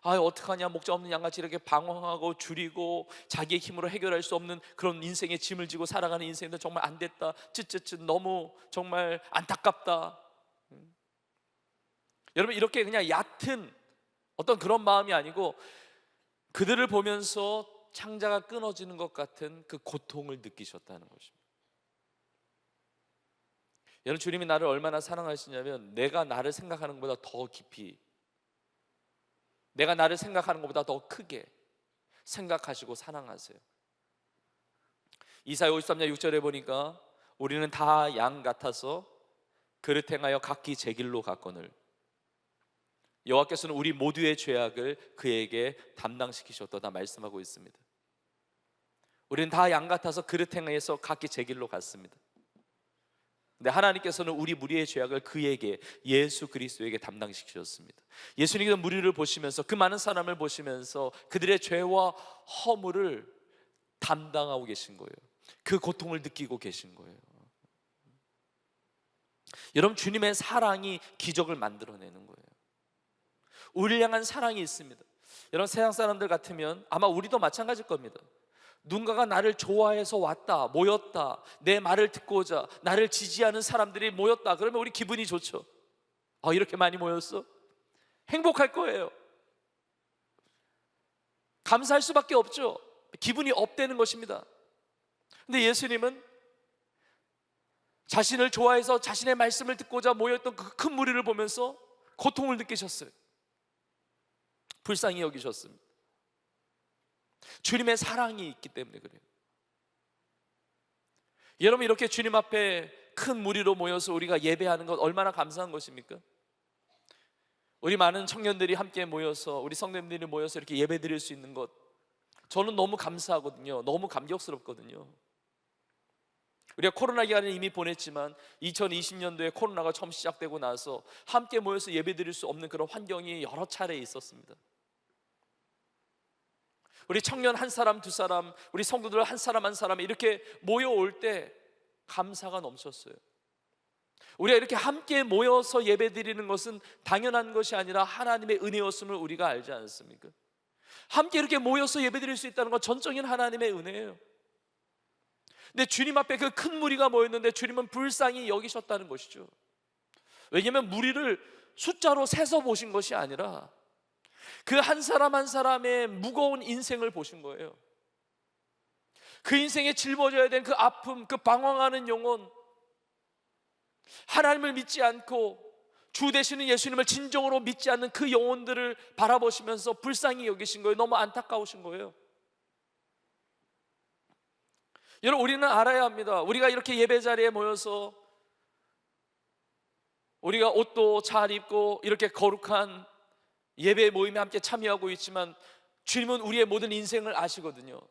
어떡하냐, 목자 없는 양같이 이렇게 방황하고 줄이고 자기의 힘으로 해결할 수 없는 그런 인생의 짐을 지고 살아가는 인생도 정말 안 됐다, 쯧쯧쯧, 너무 정말 안타깝다. 여러분, 이렇게 그냥 얕은 어떤 그런 마음이 아니고 그들을 보면서 창자가 끊어지는 것 같은 그 고통을 느끼셨다는 것입니다. 여러분, 주님이 나를 얼마나 사랑하시냐면 내가 나를 생각하는 것보다 더 깊이, 내가 나를 생각하는 것보다 더 크게 생각하시고 사랑하세요. 이사야 53장 6절에 보니까 우리는 다 양 같아서 그릇 행하여 각기 제 길로 갔거늘 여호와께서는 우리 모두의 죄악을 그에게 담당시키셨도다 말씀하고 있습니다. 우리는 다 양 같아서 그릇 행하여서 각기 제 길로 갔습니다. 근데 하나님께서는 우리 무리의 죄악을 그에게, 예수 그리스도에게 담당시키셨습니다. 예수님께서 무리를 보시면서, 그 많은 사람을 보시면서 그들의 죄와 허물을 담당하고 계신 거예요. 그 고통을 느끼고 계신 거예요. 여러분, 주님의 사랑이 기적을 만들어내는 거예요. 우리를 향한 사랑이 있습니다. 여러분, 세상 사람들 같으면 아마 우리도 마찬가지일 겁니다. 누군가가 나를 좋아해서 왔다, 모였다, 내 말을 듣고자 나를 지지하는 사람들이 모였다, 그러면 우리 기분이 좋죠. 이렇게 많이 모였어? 행복할 거예요. 감사할 수밖에 없죠. 기분이 업되는 것입니다. 근데 예수님은 자신을 좋아해서 자신의 말씀을 듣고자 모였던 그 큰 무리를 보면서 고통을 느끼셨어요. 불쌍히 여기셨습니다. 주님의 사랑이 있기 때문에 그래요. 여러분, 이렇게 주님 앞에 큰 무리로 모여서 우리가 예배하는 것 얼마나 감사한 것입니까? 우리 많은 청년들이 함께 모여서, 우리 성도님들이 모여서 이렇게 예배 드릴 수 있는 것, 저는 너무 감사하거든요. 너무 감격스럽거든요. 우리가 코로나 기간을 이미 보냈지만 2020년도에 코로나가 처음 시작되고 나서 함께 모여서 예배 드릴 수 없는 그런 환경이 여러 차례 있었습니다. 우리 청년 한 사람 두 사람, 우리 성도들 한 사람 한 사람 이렇게 모여올 때 감사가 넘쳤어요. 우리가 이렇게 함께 모여서 예배드리는 것은 당연한 것이 아니라 하나님의 은혜였음을 우리가 알지 않습니까? 함께 이렇게 모여서 예배드릴 수 있다는 건 전적인 하나님의 은혜예요. 근데 주님 앞에 그 큰 무리가 모였는데 주님은 불쌍히 여기셨다는 것이죠. 왜냐하면 무리를 숫자로 세서 보신 것이 아니라 그 한 사람 한 사람의 무거운 인생을 보신 거예요. 그 인생에 짊어져야 된 그 아픔, 그 방황하는 영혼, 하나님을 믿지 않고 주 되시는 예수님을 진정으로 믿지 않는 그 영혼들을 바라보시면서 불쌍히 여기신 거예요. 너무 안타까우신 거예요. 여러분, 우리는 알아야 합니다. 우리가 이렇게 예배 자리에 모여서 우리가 옷도 잘 입고 이렇게 거룩한 예배 모임에 함께 참여하고 있지만 주님은 우리의 모든 인생을 아시거든요.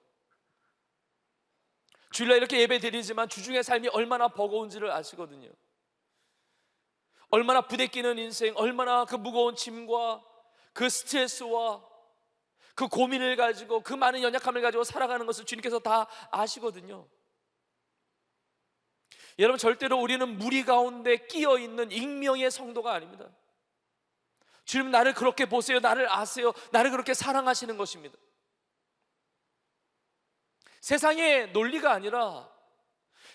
주일날 이렇게 예배 드리지만 주중의 삶이 얼마나 버거운지를 아시거든요. 얼마나 부대끼는 인생, 얼마나 그 무거운 짐과 그 스트레스와 그 고민을 가지고 그 많은 연약함을 가지고 살아가는 것을 주님께서 다 아시거든요. 여러분, 절대로 우리는 무리 가운데 끼어있는 익명의 성도가 아닙니다. 주님, 나를 그렇게 보세요, 나를 아세요, 나를 그렇게 사랑하시는 것입니다. 세상의 논리가 아니라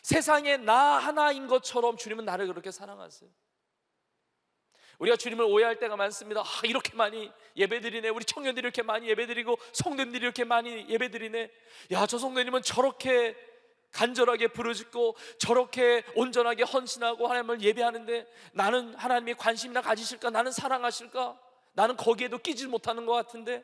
세상에 나 하나인 것처럼 주님은 나를 그렇게 사랑하세요. 우리가 주님을 오해할 때가 많습니다. 이렇게 많이 예배드리네, 우리 청년들이 이렇게 많이 예배드리고 성도님들이 이렇게 많이 예배드리네, 야, 저 성도님은 저렇게 간절하게 부르짖고 저렇게 온전하게 헌신하고 하나님을 예배하는데 나는 하나님이 관심이나 가지실까, 나는 사랑하실까, 나는 거기에도 끼지 못하는 것 같은데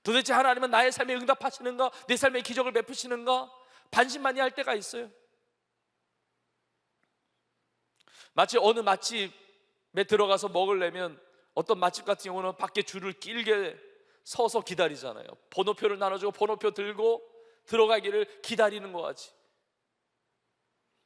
도대체 하나님은 나의 삶에 응답하시는가, 내 삶에 기적을 베푸시는가 반신반의 할 때가 있어요. 마치 어느 맛집에 들어가서 먹으려면 어떤 맛집 같은 경우는 밖에 줄을 길게 서서 기다리잖아요. 번호표를 나눠주고 번호표 들고 들어가기를 기다리는 것 같이,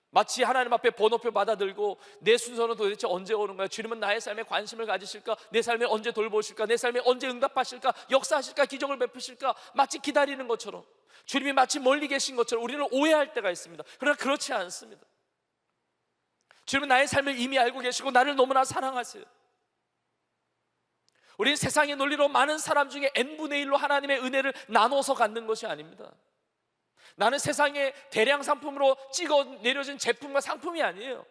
마치 하나님 앞에 번호표 받아들고 내 순서는 도대체 언제 오는 거야? 주님은 나의 삶에 관심을 가지실까? 내 삶에 언제 돌보실까? 내 삶에 언제 응답하실까? 역사하실까? 기적을 베푸실까? 마치 기다리는 것처럼, 주님이 마치 멀리 계신 것처럼 우리는 오해할 때가 있습니다. 그러나 그렇지 않습니다. 주님은 나의 삶을 이미 알고 계시고 나를 너무나 사랑하세요. 우리는 세상의 논리로 많은 사람 중에 n분의 1로 하나님의 은혜를 나눠서 갖는 것이 아닙니다. 나는 세상의 대량 상품으로 찍어 내려진 제품과 상품이 아니에요.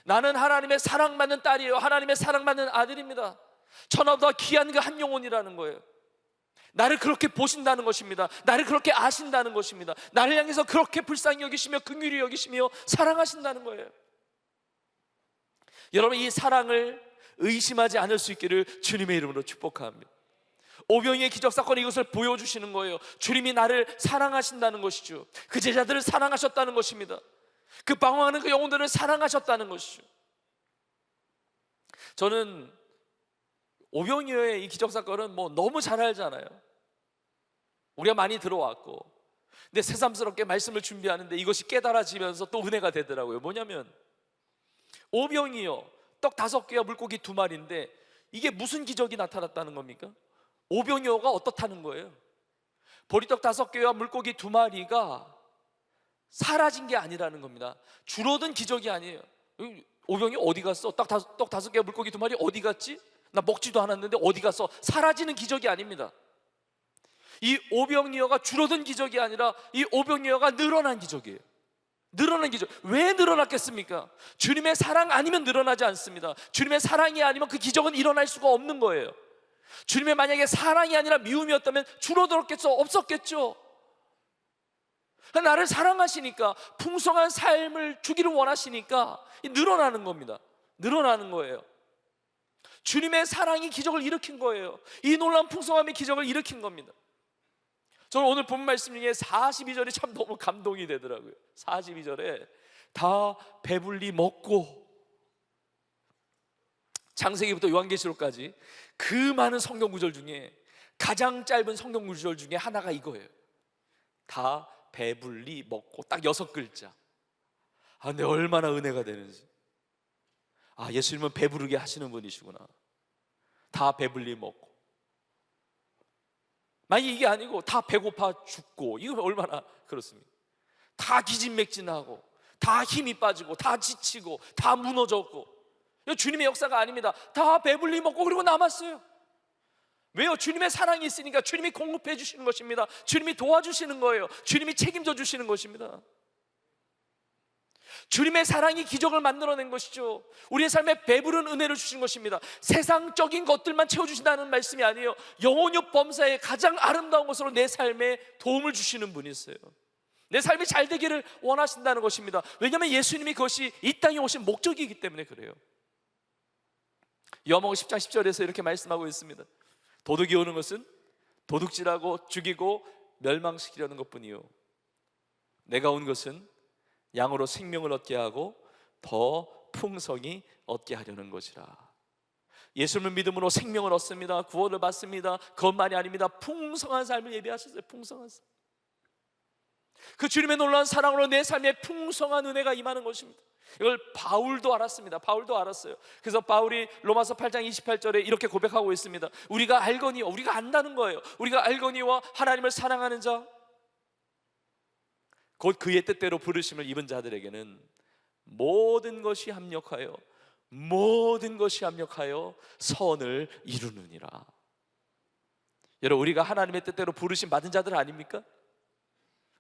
나는 하나님의 사랑받는 딸이에요. 하나님의 사랑받는 아들입니다. 천하보다 귀한 그 한 영혼이라는 거예요. 나를 그렇게 보신다는 것입니다. 나를 그렇게 아신다는 것입니다. 나를 향해서 그렇게 불쌍히 여기시며 긍휼히 여기시며 사랑하신다는 거예요. 여러분, 이 사랑을 의심하지 않을 수 있기를 주님의 이름으로 축복합니다. 오병이의 기적사건이 이것을 보여주시는 거예요. 주님이 나를 사랑하신다는 것이죠. 그 제자들을 사랑하셨다는 것입니다. 그 방황하는 그 영혼들을 사랑하셨다는 것이죠. 저는 오병이어의 이 기적사건은 너무 잘 알잖아요. 우리가 많이 들어왔고, 근데 새삼스럽게 말씀을 준비하는데 이것이 깨달아지면서 또 은혜가 되더라고요. 뭐냐면, 오병이어 떡 5개와 물고기 2마리인데 이게 무슨 기적이 나타났다는 겁니까? 오병이어가 어떻다는 거예요? 보리떡 5개와 물고기 2마리가 사라진 게 아니라는 겁니다. 줄어든 기적이 아니에요. 오병이어 어디 갔어? 떡 5개와 물고기 2마리 어디 갔지? 나 먹지도 않았는데 어디 갔어? 사라지는 기적이 아닙니다. 이 오병이어가 줄어든 기적이 아니라 이 오병이어가 늘어난 기적이에요. 늘어난 기적. 왜 늘어났겠습니까? 주님의 사랑 아니면 늘어나지 않습니다. 주님의 사랑이 아니면 그 기적은 일어날 수가 없는 거예요. 주님의 만약에 사랑이 아니라 미움이었다면 줄어들었겠죠? 없었겠죠? 나를 사랑하시니까, 풍성한 삶을 주기를 원하시니까 늘어나는 겁니다. 늘어나는 거예요. 주님의 사랑이 기적을 일으킨 거예요. 이 놀라운 풍성함이 기적을 일으킨 겁니다. 저는 오늘 본 말씀 중에 42절이 참 너무 감동이 되더라고요. 42절에 다 배불리 먹고, 창세기부터 요한계시록까지 그 많은 성경 구절 중에 가장 짧은 성경 구절 중에 하나가 이거예요. 다 배불리 먹고, 딱 6글자. 근데 얼마나 은혜가 되는지. 예수님은 배부르게 하시는 분이시구나. 다 배불리 먹고. 만약 이게 아니고 다 배고파 죽고, 이거 얼마나 그렇습니까? 다 기진맥진하고, 다 힘이 빠지고, 다 지치고, 다 무너졌고. 이거 주님의 역사가 아닙니다. 다 배불리 먹고 그리고 남았어요. 왜요? 주님의 사랑이 있으니까. 주님이 공급해 주시는 것입니다. 주님이 도와주시는 거예요. 주님이 책임져 주시는 것입니다. 주님의 사랑이 기적을 만들어낸 것이죠. 우리의 삶에 배부른 은혜를 주신 것입니다. 세상적인 것들만 채워주신다는 말씀이 아니에요. 영혼육 범사의 가장 아름다운 것으로 내 삶에 도움을 주시는 분이세요. 내 삶이 잘 되기를 원하신다는 것입니다. 왜냐하면 예수님이 그것이 이 땅에 오신 목적이기 때문에 그래요. 요한복음 10장 10절에서 이렇게 말씀하고 있습니다. 도둑이 오는 것은 도둑질하고 죽이고 멸망시키려는 것뿐이요, 내가 온 것은 양으로 생명을 얻게 하고 더 풍성히 얻게 하려는 것이라. 예수님을 믿음으로 생명을 얻습니다. 구원을 받습니다. 그것만이 아닙니다. 풍성한 삶을 예비하셨어요. 풍성한 삶. 그 주님의 놀라운 사랑으로 내 삶에 풍성한 은혜가 임하는 것입니다. 이걸 바울도 알았습니다. 바울도 알았어요. 그래서 바울이 로마서 8장 28절에 이렇게 고백하고 있습니다. 우리가 알거니와, 우리가 안다는 거예요. 우리가 알거니와 하나님을 사랑하는 자, 곧 그의 뜻대로 부르심을 입은 자들에게는 모든 것이 합력하여 선을 이루느니라. 여러분, 우리가 하나님의 뜻대로 부르심 받은 자들 아닙니까?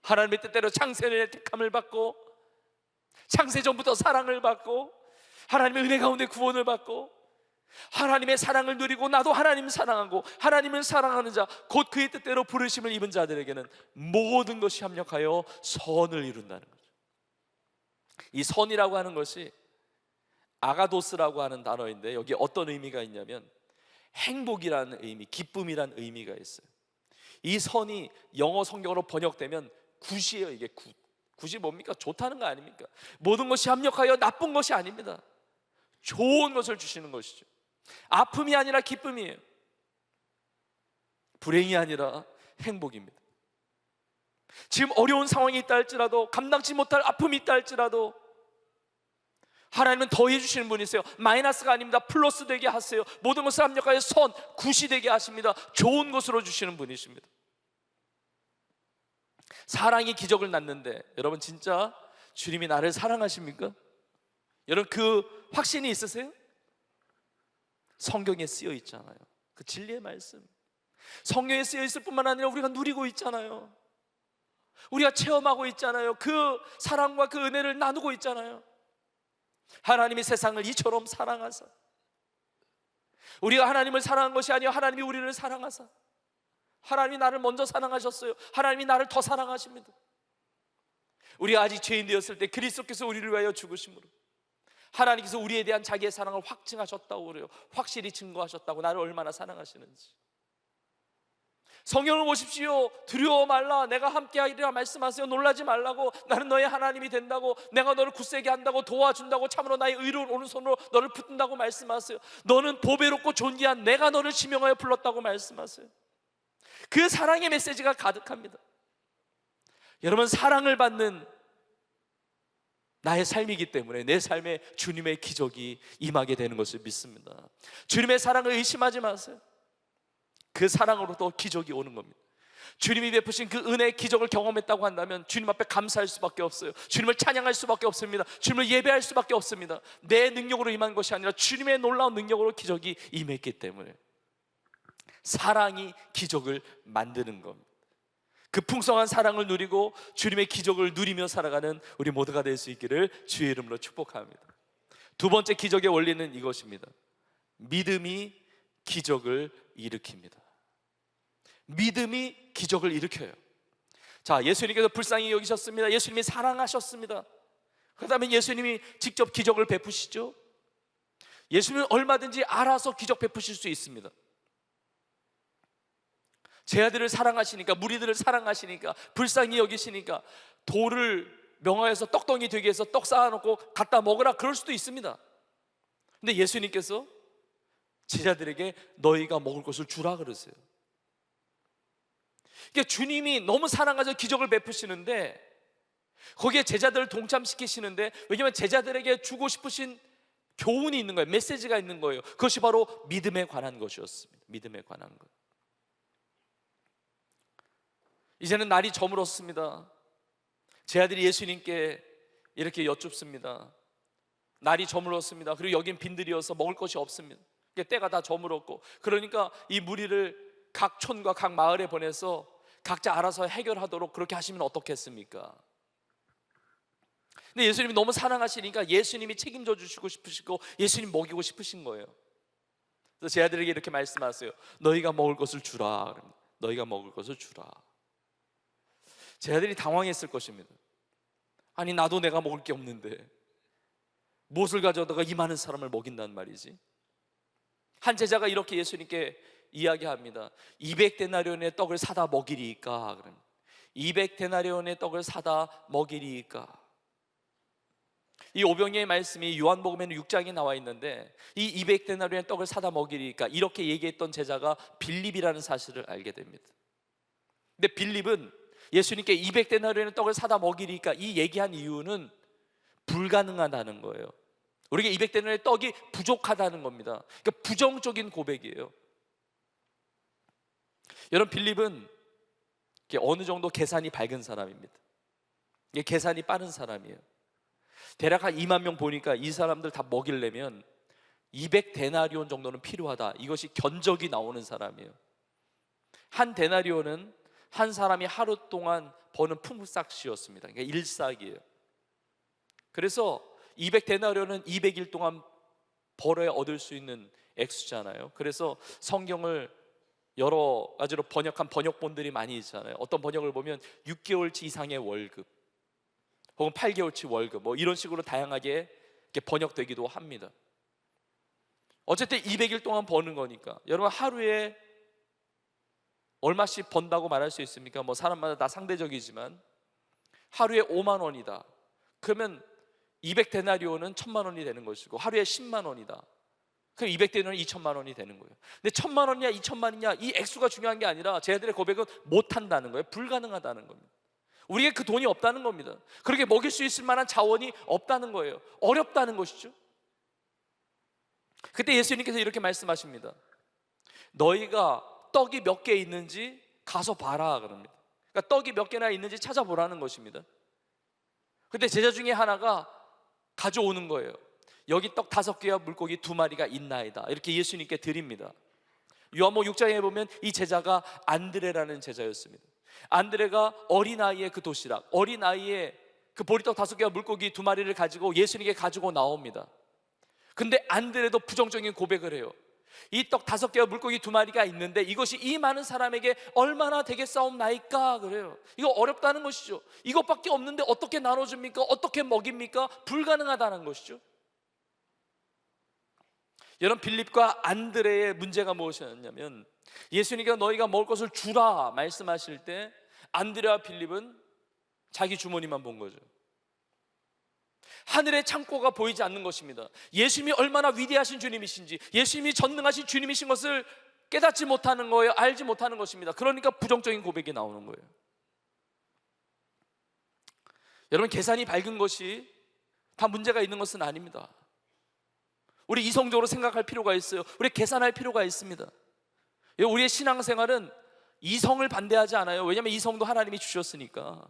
하나님의 뜻대로 창세전에 택함을 받고, 창세 전부터 사랑을 받고, 하나님의 은혜 가운데 구원을 받고, 하나님의 사랑을 누리고, 나도 하나님을 사랑하고 하나님을 사랑하는 자, 곧 그의 뜻대로 부르심을 입은 자들에게는 모든 것이 합력하여 선을 이룬다는 거죠. 이 선이라고 하는 것이 아가도스라고 하는 단어인데, 여기 어떤 의미가 있냐면 행복이라는 의미, 기쁨이라는 의미가 있어요. 이 선이 영어 성경으로 번역되면 굿이에요. 이게 굿이 뭡니까? 좋다는 거 아닙니까? 모든 것이 합력하여 나쁜 것이 아닙니다. 좋은 것을 주시는 것이죠. 아픔이 아니라 기쁨이에요. 불행이 아니라 행복입니다. 지금 어려운 상황이 있다 할지라도, 감당치 못할 아픔이 있다 할지라도 하나님은 더해 주시는 분이세요. 마이너스가 아닙니다. 플러스 되게 하세요. 모든 것을 합력하여 선, 굿이 되게 하십니다. 좋은 것으로 주시는 분이십니다. 사랑이 기적을 낳는데, 여러분 진짜 주님이 나를 사랑하십니까? 여러분 그 확신이 있으세요? 성경에 쓰여 있잖아요. 그 진리의 말씀 성경에 쓰여 있을 뿐만 아니라 우리가 누리고 있잖아요. 우리가 체험하고 있잖아요. 그 사랑과 그 은혜를 나누고 있잖아요. 하나님이 세상을 이처럼 사랑하사, 우리가 하나님을 사랑한 것이 아니라 하나님이 우리를 사랑하사, 하나님이 나를 먼저 사랑하셨어요. 하나님이 나를 더 사랑하십니다. 우리가 아직 죄인 되었을 때 그리스도께서 우리를 위하여 죽으심으로 하나님께서 우리에 대한 자기의 사랑을 확증하셨다고 그래요. 확실히 증거하셨다고, 나를 얼마나 사랑하시는지. 성경을 보십시오. 두려워 말라, 내가 함께하리라 말씀하세요. 놀라지 말라고, 나는 너의 하나님이 된다고, 내가 너를 굳세게 한다고, 도와준다고, 참으로 나의 의로운 오른손으로 너를 붙든다고 말씀하세요. 너는 보배롭고 존귀한 내가 너를 지명하여 불렀다고 말씀하세요. 그 사랑의 메시지가 가득합니다. 여러분, 사랑을 받는 나의 삶이기 때문에 내 삶에 주님의 기적이 임하게 되는 것을 믿습니다. 주님의 사랑을 의심하지 마세요. 그 사랑으로도 기적이 오는 겁니다. 주님이 베푸신 그 은혜의 기적을 경험했다고 한다면 주님 앞에 감사할 수밖에 없어요. 주님을 찬양할 수밖에 없습니다. 주님을 예배할 수밖에 없습니다. 내 능력으로 임한 것이 아니라 주님의 놀라운 능력으로 기적이 임했기 때문에 사랑이 기적을 만드는 겁니다. 그 풍성한 사랑을 누리고 주님의 기적을 누리며 살아가는 우리 모두가 될 수 있기를 주의 이름으로 축복합니다. 두 번째 기적의 원리는 이것입니다. 믿음이 기적을 일으킵니다. 믿음이 기적을 일으켜요. 자, 예수님께서 불쌍히 여기셨습니다. 예수님이 사랑하셨습니다. 그다음에 예수님이 직접 기적을 베푸시죠. 예수님은 얼마든지 알아서 기적 베푸실 수 있습니다. 제 아들을 사랑하시니까, 무리들을 사랑하시니까, 불쌍히 여기시니까 돌을 명하여서 떡덩이 되게 해서 떡 쌓아놓고 갖다 먹으라 그럴 수도 있습니다. 근데 예수님께서 제자들에게 너희가 먹을 것을 주라 그러세요. 그러니까 주님이 너무 사랑하셔서 기적을 베푸시는데 거기에 제자들을 동참시키시는데, 왜냐하면 제자들에게 주고 싶으신 교훈이 있는 거예요. 메시지가 있는 거예요. 그것이 바로 믿음에 관한 것이었습니다. 믿음에 관한 것. 이제는 날이 저물었습니다. 제 아들이 예수님께 이렇게 여쭙습니다. 날이 저물었습니다. 그리고 여긴 빈들이어서 먹을 것이 없습니다. 때가 다 저물었고, 그러니까 이 무리를 각 촌과 각 마을에 보내서 각자 알아서 해결하도록 그렇게 하시면 어떻겠습니까? 근데 예수님이 너무 사랑하시니까 예수님이 책임져 주시고 싶으시고 예수님 먹이고 싶으신 거예요. 그래서 제 아들에게 이렇게 말씀하세요. 너희가 먹을 것을 주라. 너희가 먹을 것을 주라. 제 아들이 당황했을 것입니다. 아니, 나도 내가 먹을 게 없는데 무엇을 가져다가 이 많은 사람을 먹인단 말이지? 한 제자가 이렇게 예수님께 이야기합니다. 200데나리온의 떡을 사다 먹이리이까? 200데나리온의 떡을 사다 먹이리이까? 이 오병이의 말씀이 요한복음에는 6장에 나와 있는데, 이 200데나리온의 떡을 사다 먹이리이까? 이렇게 얘기했던 제자가 빌립이라는 사실을 알게 됩니다. 근데 빌립은 예수님께 200데나리온의 떡을 사다 먹이리이까? 이 얘기한 이유는 불가능하다는 거예요. 우리가 200데나리온의 떡이 부족하다는 겁니다. 그러니까 부정적인 고백이에요. 여러분, 빌립은 어느 정도 계산이 밝은 사람입니다. 계산이 빠른 사람이에요. 대략 한 2만 명 보니까 이 사람들 다 먹이려면 200데나리온 정도는 필요하다. 이것이 견적이 나오는 사람이에요. 한 데나리온은 한 사람이 하루 동안 버는 품삯이었습니다. 그러니까 일삭이에요. 그래서 200데나리온은 200일 동안 벌어야 얻을 수 있는 액수잖아요. 그래서 성경을 여러 가지로 번역한 번역본들이 많이 있잖아요. 어떤 번역을 보면 6개월치 이상의 월급, 혹은 8개월치 월급, 뭐 이런 식으로 다양하게 이렇게 번역되기도 합니다. 어쨌든 200일 동안 버는 거니까 여러분, 하루에 얼마씩 번다고 말할 수 있습니까? 뭐 사람마다 다 상대적이지만 하루에 5만 원이다. 그러면 200데나리온은 1000만 원이 되는 것이고, 하루에 10만 원이다. 그럼 200대는 2천만 원이 되는 거예요. 근데 1,000만 원이냐 2천만이냐 이 액수가 중요한 게 아니라 쟤들의 고백은 못한다는 거예요. 불가능하다는 겁니다. 우리에게 그 돈이 없다는 겁니다. 그렇게 먹일 수 있을 만한 자원이 없다는 거예요. 어렵다는 것이죠. 그때 예수님께서 이렇게 말씀하십니다. 너희가 떡이 몇 개 있는지 가서 봐라 그럽니다. 그러니까 떡이 몇 개나 있는지 찾아보라는 것입니다. 근데 제자 중에 하나가 가져오는 거예요. 여기 떡 5개와 물고기 2마리가 있나이다. 이렇게 예수님께 드립니다. 요한복음 6장에 보면 이 제자가 안드레라는 제자였습니다. 안드레가 어린아이의 그 도시락, 어린아이의 그 보리떡 5개와 물고기 2마리를 가지고 예수님께 가지고 나옵니다. 근데 안드레도 부정적인 고백을 해요. 이 떡 5개와 물고기 2마리가 있는데 이것이 이 많은 사람에게 얼마나 되겠사옵나이까 그래요. 이거 어렵다는 것이죠. 이것밖에 없는데 어떻게 나눠줍니까? 어떻게 먹입니까? 불가능하다는 것이죠. 여러분, 빌립과 안드레의 문제가 무엇이었냐면 예수님께서 너희가 먹을 것을 주라 말씀하실 때 안드레와 빌립은 자기 주머니만 본 거죠. 하늘의 창고가 보이지 않는 것입니다. 예수님이 얼마나 위대하신 주님이신지, 예수님이 전능하신 주님이신 것을 깨닫지 못하는 거예요. 알지 못하는 것입니다. 그러니까 부정적인 고백이 나오는 거예요. 여러분, 계산이 밝은 것이 다 문제가 있는 것은 아닙니다. 우리 이성적으로 생각할 필요가 있어요. 우리 계산할 필요가 있습니다. 우리의 신앙생활은 이성을 반대하지 않아요. 왜냐하면 이성도 하나님이 주셨으니까.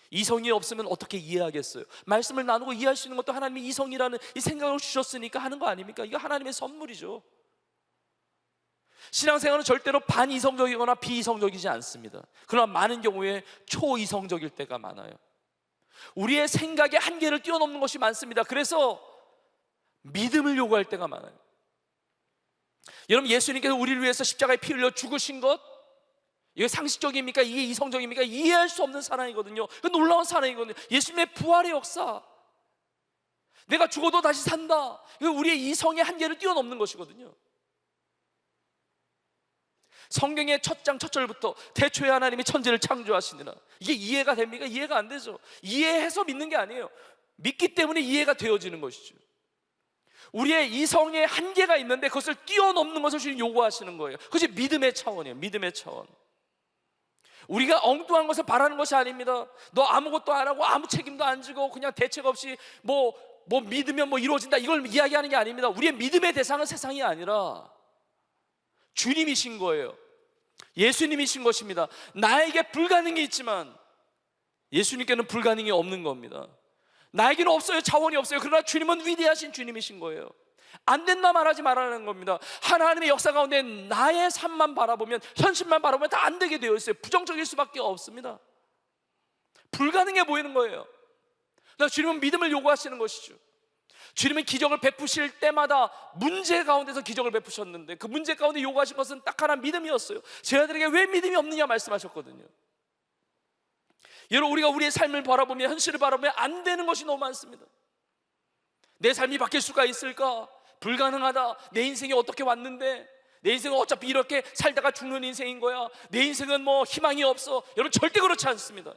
이성이 없으면 어떻게 이해하겠어요? 말씀을 나누고 이해할 수 있는 것도 하나님이 이성이라는 이 생각을 주셨으니까 하는 거 아닙니까? 이거 하나님의 선물이죠. 신앙생활은 절대로 반이성적이거나 비이성적이지 않습니다. 그러나 많은 경우에 초이성적일 때가 많아요. 우리의 생각의 한계를 뛰어넘는 것이 많습니다. 그래서 믿음을 요구할 때가 많아요. 여러분, 예수님께서 우리를 위해서 십자가에 피 흘려 죽으신 것, 이게 상식적입니까? 이게 이성적입니까? 이해할 수 없는 사랑이거든요. 그 놀라운 사랑이거든요. 예수님의 부활의 역사, 내가 죽어도 다시 산다, 이거 우리의 이성의 한계를 뛰어넘는 것이거든요. 성경의 첫 장 첫 절부터 태초에 하나님이 천지를 창조하시느라, 이게 이해가 됩니까? 이해가 안 되죠. 이해해서 믿는 게 아니에요. 믿기 때문에 이해가 되어지는 것이죠. 우리의 이성의 한계가 있는데 그것을 뛰어넘는 것을 주님 요구하시는 거예요. 그것이 믿음의 차원이에요. 믿음의 차원. 우리가 엉뚱한 것을 바라는 것이 아닙니다. 너 아무것도 안 하고 아무 책임도 안 지고 그냥 대책 없이 뭐 믿으면 뭐 이루어진다, 이걸 이야기하는 게 아닙니다. 우리의 믿음의 대상은 세상이 아니라 주님이신 거예요. 예수님이신 것입니다. 나에게 불가능이 있지만 예수님께는 불가능이 없는 겁니다. 나에게는 없어요. 자원이 없어요. 그러나 주님은 위대하신 주님이신 거예요. 안 된다 말하지 말라는 겁니다. 하나님의 역사 가운데 나의 삶만 바라보면, 현실만 바라보면 다 안 되게 되어 있어요. 부정적일 수밖에 없습니다. 불가능해 보이는 거예요. 그러나 주님은 믿음을 요구하시는 것이죠. 주님은 기적을 베푸실 때마다 문제 가운데서 기적을 베푸셨는데 그 문제 가운데 요구하신 것은 딱 하나, 믿음이었어요. 제 아들에게 왜 믿음이 없느냐 말씀하셨거든요. 여러분, 우리가 우리의 삶을 바라보면, 현실을 바라보면 안 되는 것이 너무 많습니다. 내 삶이 바뀔 수가 있을까? 불가능하다. 내 인생이 어떻게 왔는데, 내 인생은 어차피 이렇게 살다가 죽는 인생인 거야. 내 인생은 뭐 희망이 없어. 여러분, 절대 그렇지 않습니다.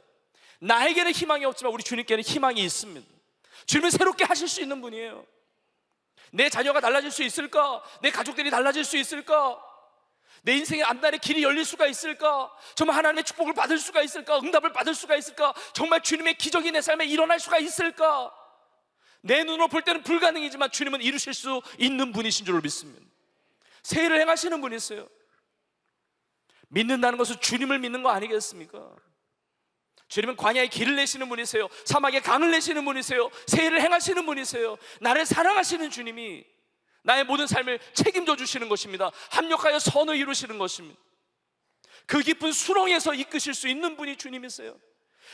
나에게는 희망이 없지만 우리 주님께는 희망이 있습니다. 주님은 새롭게 하실 수 있는 분이에요. 내 자녀가 달라질 수 있을까? 내 가족들이 달라질 수 있을까? 내 인생의 앞날의 길이 열릴 수가 있을까? 정말 하나님의 축복을 받을 수가 있을까? 응답을 받을 수가 있을까? 정말 주님의 기적이 내 삶에 일어날 수가 있을까? 내 눈으로 볼 때는 불가능이지만 주님은 이루실 수 있는 분이신 줄 믿습니다. 새 일을 행하시는 분이세요. 믿는다는 것은 주님을 믿는 거 아니겠습니까? 주님은 광야의 길을 내시는 분이세요. 사막의 강을 내시는 분이세요. 새 일을 행하시는 분이세요. 나를 사랑하시는 주님이 나의 모든 삶을 책임져 주시는 것입니다. 합력하여 선을 이루시는 것입니다. 그 깊은 수렁에서 이끄실 수 있는 분이 주님이세요.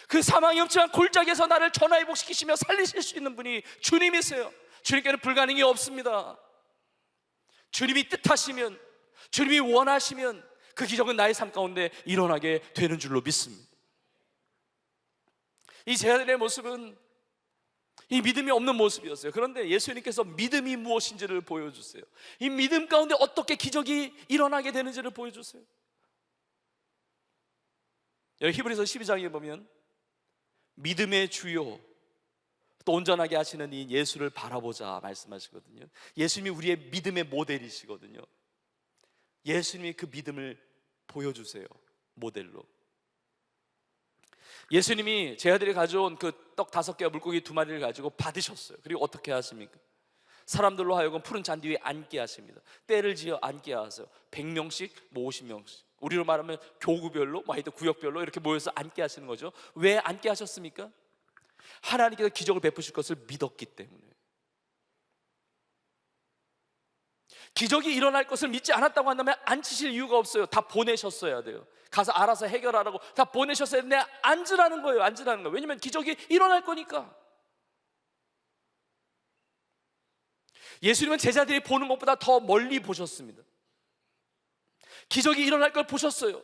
그 사망이 없지만 골짜기에서 나를 전화위복시키시며 살리실 수 있는 분이 주님이세요. 주님께는 불가능이 없습니다. 주님이 뜻하시면, 주님이 원하시면 그 기적은 나의 삶 가운데 일어나게 되는 줄로 믿습니다. 이 제자들의 모습은 이 믿음이 없는 모습이었어요. 그런데 예수님께서 믿음이 무엇인지를 보여주세요. 이 믿음 가운데 어떻게 기적이 일어나게 되는지를 보여주세요. 여기 히브리서 12장에 보면 믿음의 주요 또 온전하게 하시는 이 예수를 바라보자 말씀하시거든요. 예수님이 우리의 믿음의 모델이시거든요. 예수님이 그 믿음을 보여주세요. 모델로. 예수님이 제 아들이 가져온 그 떡 5개와 물고기 2마리를 가지고 받으셨어요. 그리고 어떻게 하십니까? 사람들로 하여금 푸른 잔디 위에 앉게 하십니다. 때를 지어 앉게 하세요. 100명씩, 50명씩. 우리로 말하면 교구별로, 하여튼 구역별로 이렇게 모여서 앉게 하시는 거죠. 왜 앉게 하셨습니까? 하나님께서 기적을 베푸실 것을 믿었기 때문에. 기적이 일어날 것을 믿지 않았다고 한다면 앉히실 이유가 없어요. 다 보내셨어야 돼요. 가서 알아서 해결하라고 다 보내셨어야 되는데 앉으라는 거예요. 앉으라는 거예요. 왜냐면 기적이 일어날 거니까. 예수님은 제자들이 보는 것보다 더 멀리 보셨습니다. 기적이 일어날 걸 보셨어요.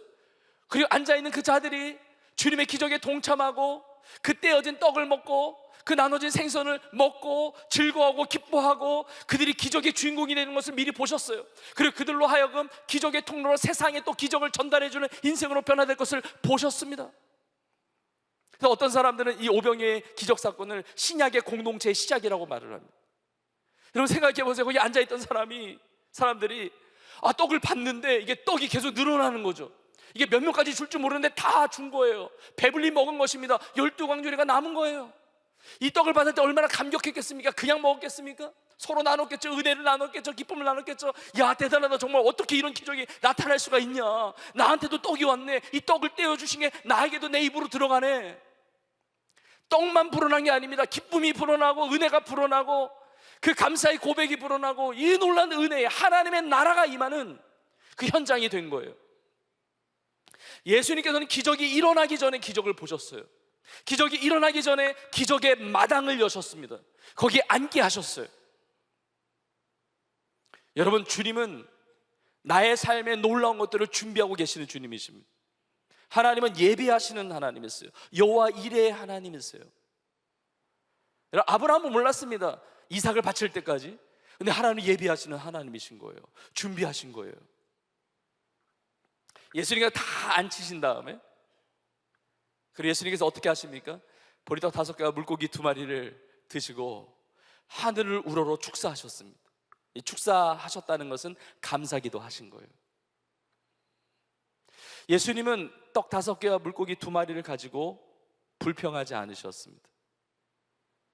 그리고 앉아있는 그 자들이 주님의 기적에 동참하고 그 떼어진 떡을 먹고 그 나눠진 생선을 먹고 즐거워하고 기뻐하고 그들이 기적의 주인공이 되는 것을 미리 보셨어요. 그리고 그들로 하여금 기적의 통로로 세상에 또 기적을 전달해주는 인생으로 변화될 것을 보셨습니다. 그래서 어떤 사람들은 이 오병이어의 기적 사건을 신약의 공동체의 시작이라고 말을 합니다. 여러분 생각해 보세요. 거기 앉아있던 사람들이 떡을 봤는데 이게 떡이 계속 늘어나는 거죠. 이게 몇 명까지 줄 줄 모르는데 다 준 거예요. 배불리 먹은 것입니다. 12광주리가 남은 거예요. 이 떡을 받을 때 얼마나 감격했겠습니까? 그냥 먹었겠습니까? 서로 나눴겠죠. 은혜를 나눴겠죠. 기쁨을 나눴겠죠. 야, 대단하다. 정말 어떻게 이런 기적이 나타날 수가 있냐. 나한테도 떡이 왔네. 이 떡을 떼어주신 게 나에게도 내 입으로 들어가네. 떡만 불어난 게 아닙니다. 기쁨이 불어나고 은혜가 불어나고 그 감사의 고백이 불어나고 이 놀라운 은혜에 하나님의 나라가 임하는 그 현장이 된 거예요. 예수님께서는 기적이 일어나기 전에 기적을 보셨어요. 기적이 일어나기 전에 기적의 마당을 여셨습니다. 거기에 앉게 하셨어요. 여러분, 주님은 나의 삶에 놀라운 것들을 준비하고 계시는 주님이십니다. 하나님은 예비하시는 하나님이세요. 여호와 이레의 하나님이세요. 여러분, 아브라함은 몰랐습니다. 이삭을 바칠 때까지. 근데 하나님은 예비하시는 하나님이신 거예요. 준비하신 거예요. 예수님께서 다 앉히신 다음에 그리고 예수님께서 어떻게 하십니까? 보리떡 5개와 물고기 2마리를 드시고 하늘을 우러러 축사하셨습니다. 이 축사하셨다는 것은 감사기도 하신 거예요. 예수님은 떡 5개와 물고기 2마리를 가지고 불평하지 않으셨습니다.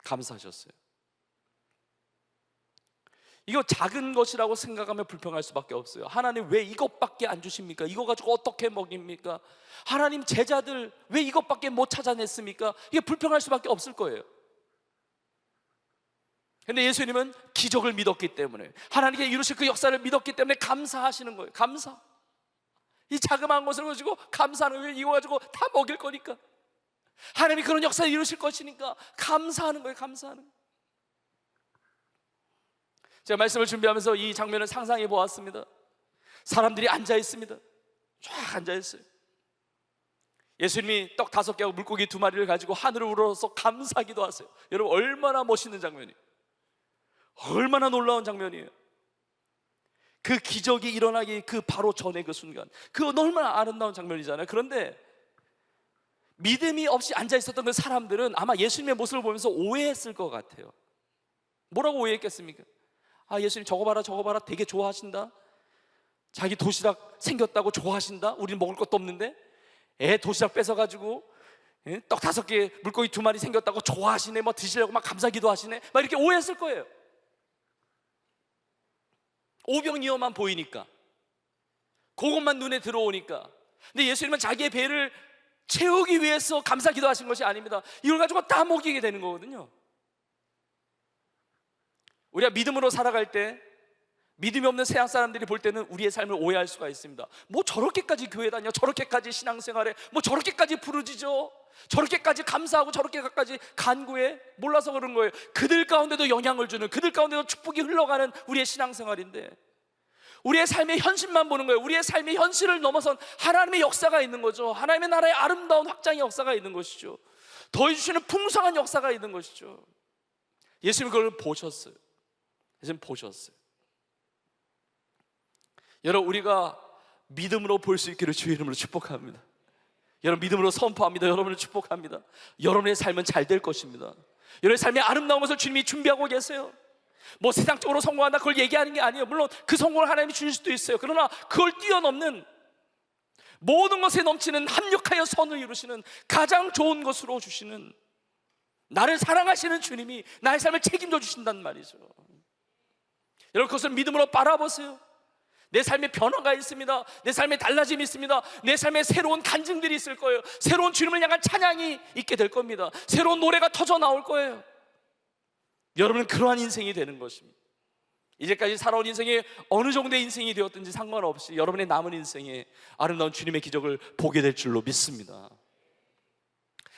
감사하셨어요. 이거 작은 것이라고 생각하면 불평할 수밖에 없어요. 하나님 왜 이것밖에 안 주십니까? 이거 가지고 어떻게 먹입니까? 하나님 제자들 왜 이것밖에 못 찾아냈습니까? 이게 불평할 수밖에 없을 거예요. 근데 예수님은 기적을 믿었기 때문에, 하나님께 이루실 그 역사를 믿었기 때문에 감사하시는 거예요. 감사. 이 자그마한 것을 가지고 감사하는 거예요. 이거 가지고 다 먹일 거니까, 하나님이 그런 역사를 이루실 것이니까 감사하는 거예요. 감사하는 거예요. 제가 말씀을 준비하면서 이 장면을 상상해 보았습니다. 사람들이 앉아 있습니다. 쫙 앉아 있어요. 예수님이 떡 5개하고 물고기 2마리를 가지고 하늘을 우러러서 감사기도 하세요. 여러분, 얼마나 멋있는 장면이에요. 얼마나 놀라운 장면이에요. 그 기적이 일어나기 그 바로 전에 그 순간, 그건 얼마나 아름다운 장면이잖아요. 그런데 믿음이 없이 앉아 있었던 그 사람들은 아마 예수님의 모습을 보면서 오해했을 것 같아요. 뭐라고 오해했겠습니까? 예수님 저거 봐라 되게 좋아하신다. 자기 도시락 생겼다고 좋아하신다. 우리는 먹을 것도 없는데 도시락 뺏어가지고 떡 5개 물고기 2마리 생겼다고 좋아하시네. 뭐 드시려고 막 감사기도 하시네. 막 이렇게 오해했을 거예요. 오병이어만 보이니까, 그것만 눈에 들어오니까. 근데 예수님은 자기의 배를 채우기 위해서 감사기도 하신 것이 아닙니다. 이걸 가지고 다 먹이게 되는 거거든요. 우리가 믿음으로 살아갈 때 믿음이 없는 세상 사람들이 볼 때는 우리의 삶을 오해할 수가 있습니다. 뭐 저렇게까지 교회 다녀, 저렇게까지 신앙생활해, 뭐 저렇게까지 부르짖어, 저렇게까지 감사하고 저렇게까지 간구해. 몰라서 그런 거예요. 그들 가운데도 영향을 주는, 그들 가운데도 축복이 흘러가는 우리의 신앙생활인데, 우리의 삶의 현실만 보는 거예요. 우리의 삶의 현실을 넘어선 하나님의 역사가 있는 거죠. 하나님의 나라의 아름다운 확장의 역사가 있는 것이죠. 더해주시는 풍성한 역사가 있는 것이죠. 예수님이 그걸 보셨어요. 예수님 보셨어요. 여러분, 우리가 믿음으로 볼 수 있기를 주의 이름으로 축복합니다. 여러분, 믿음으로 선포합니다. 여러분을 축복합니다. 여러분의 삶은 잘 될 것입니다. 여러분의 삶의 아름다운 것을 주님이 준비하고 계세요. 뭐 세상적으로 성공한다 그걸 얘기하는 게 아니에요. 물론 그 성공을 하나님이 주실 수도 있어요. 그러나 그걸 뛰어넘는 모든 것에 넘치는 합력하여 선을 이루시는 가장 좋은 것으로 주시는, 나를 사랑하시는 주님이 나의 삶을 책임져 주신다는 말이죠. 여러분, 그것을 믿음으로 바라보세요. 내 삶에 변화가 있습니다. 내 삶에 달라짐이 있습니다. 내 삶에 새로운 간증들이 있을 거예요. 새로운 주님을 향한 찬양이 있게 될 겁니다. 새로운 노래가 터져 나올 거예요. 여러분은 그러한 인생이 되는 것입니다. 이제까지 살아온 인생이 어느 정도의 인생이 되었든지 상관없이 여러분의 남은 인생에 아름다운 주님의 기적을 보게 될 줄로 믿습니다.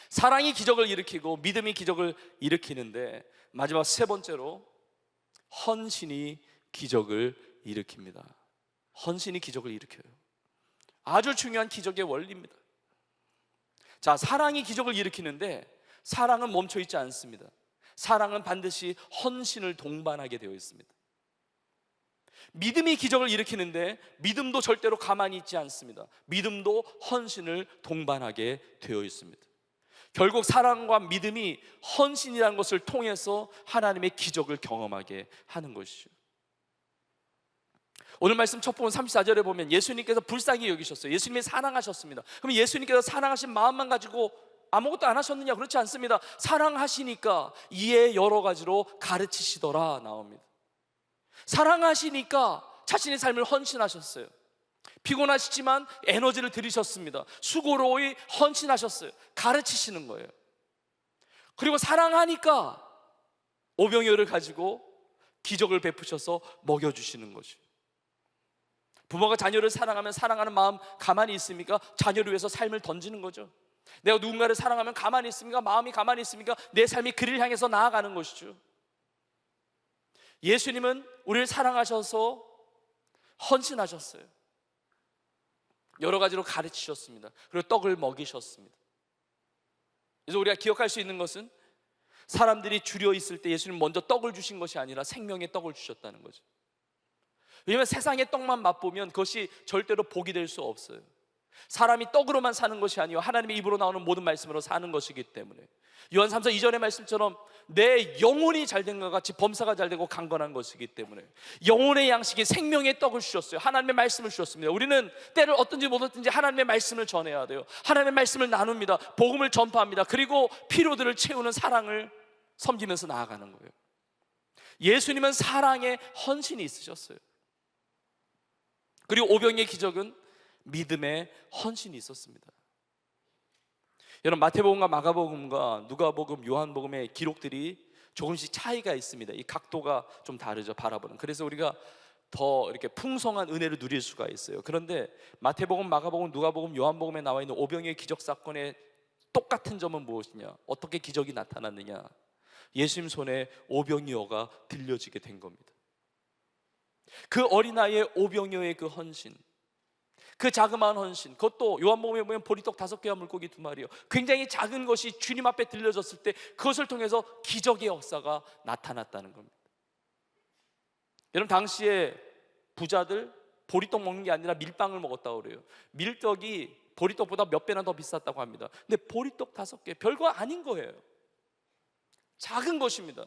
사랑이 기적을 일으키고 믿음이 기적을 일으키는데, 마지막 세 번째로 헌신이 기적을 일으킵니다. 헌신이 기적을 일으켜요. 아주 중요한 기적의 원리입니다. 자, 사랑이 기적을 일으키는데 사랑은 멈춰 있지 않습니다. 사랑은 반드시 헌신을 동반하게 되어 있습니다. 믿음이 기적을 일으키는데 믿음도 절대로 가만히 있지 않습니다. 믿음도 헌신을 동반하게 되어 있습니다. 결국 사랑과 믿음이 헌신이라는 것을 통해서 하나님의 기적을 경험하게 하는 것이죠. 오늘 말씀 첫 부분 34절에 보면 예수님께서 불쌍히 여기셨어요. 예수님이 사랑하셨습니다. 그럼 예수님께서 사랑하신 마음만 가지고 아무것도 안 하셨느냐? 그렇지 않습니다. 사랑하시니까 이에 여러 가지로 가르치시더라 나옵니다. 사랑하시니까 자신의 삶을 헌신하셨어요. 피곤하시지만 에너지를 들이셨습니다. 수고로이 헌신하셨어요. 가르치시는 거예요. 그리고 사랑하니까 오병이어를 가지고 기적을 베푸셔서 먹여주시는 거죠. 부모가 자녀를 사랑하면 사랑하는 마음 가만히 있습니까? 자녀를 위해서 삶을 던지는 거죠. 내가 누군가를 사랑하면 가만히 있습니까? 마음이 가만히 있습니까? 내 삶이 그를 향해서 나아가는 것이죠. 예수님은 우리를 사랑하셔서 헌신하셨어요. 여러 가지로 가르치셨습니다. 그리고 떡을 먹이셨습니다. 그래서 우리가 기억할 수 있는 것은 사람들이 줄여 있을 때 예수님 먼저 떡을 주신 것이 아니라 생명의 떡을 주셨다는 거죠. 왜냐하면 세상의 떡만 맛보면 그것이 절대로 복이 될 수 없어요. 사람이 떡으로만 사는 것이 아니요 하나님의 입으로 나오는 모든 말씀으로 사는 것이기 때문에, 요한 3서 2절의 말씀처럼 내 영혼이 잘된 것 같이 범사가 잘되고 강건한 것이기 때문에 영혼의 양식이 생명의 떡을 주셨어요. 하나님의 말씀을 주셨습니다. 우리는 때를 어떤지 못했든지 하나님의 말씀을 전해야 돼요. 하나님의 말씀을 나눕니다. 복음을 전파합니다. 그리고 필요들을 채우는 사랑을 섬기면서 나아가는 거예요. 예수님은 사랑에 헌신이 있으셨어요. 그리고 오병이의 기적은 믿음의 헌신이 있었습니다. 여러분, 마태복음과 마가복음과 누가복음, 요한복음의 기록들이 조금씩 차이가 있습니다. 이 각도가 좀 다르죠, 바라보는. 그래서 우리가 더 이렇게 풍성한 은혜를 누릴 수가 있어요. 그런데 마태복음, 마가복음, 누가복음, 요한복음에 나와 있는 오병이의 기적 사건의 똑같은 점은 무엇이냐? 어떻게 기적이 나타났느냐? 예수님 손에 오병이어가 들려지게 된 겁니다. 그 어린아이의 오병이어의 그 헌신, 그 자그마한 헌신, 그것도 요한복음에 보면 보리떡 5개와 물고기 2마리요. 굉장히 작은 것이 주님 앞에 들려졌을 때 그것을 통해서 기적의 역사가 나타났다는 겁니다. 여러분, 당시에 부자들 보리떡 먹는 게 아니라 밀빵을 먹었다고 그래요. 밀떡이 보리떡보다 몇 배나 더 비쌌다고 합니다. 근데 보리떡 5개, 별거 아닌 거예요. 작은 것입니다.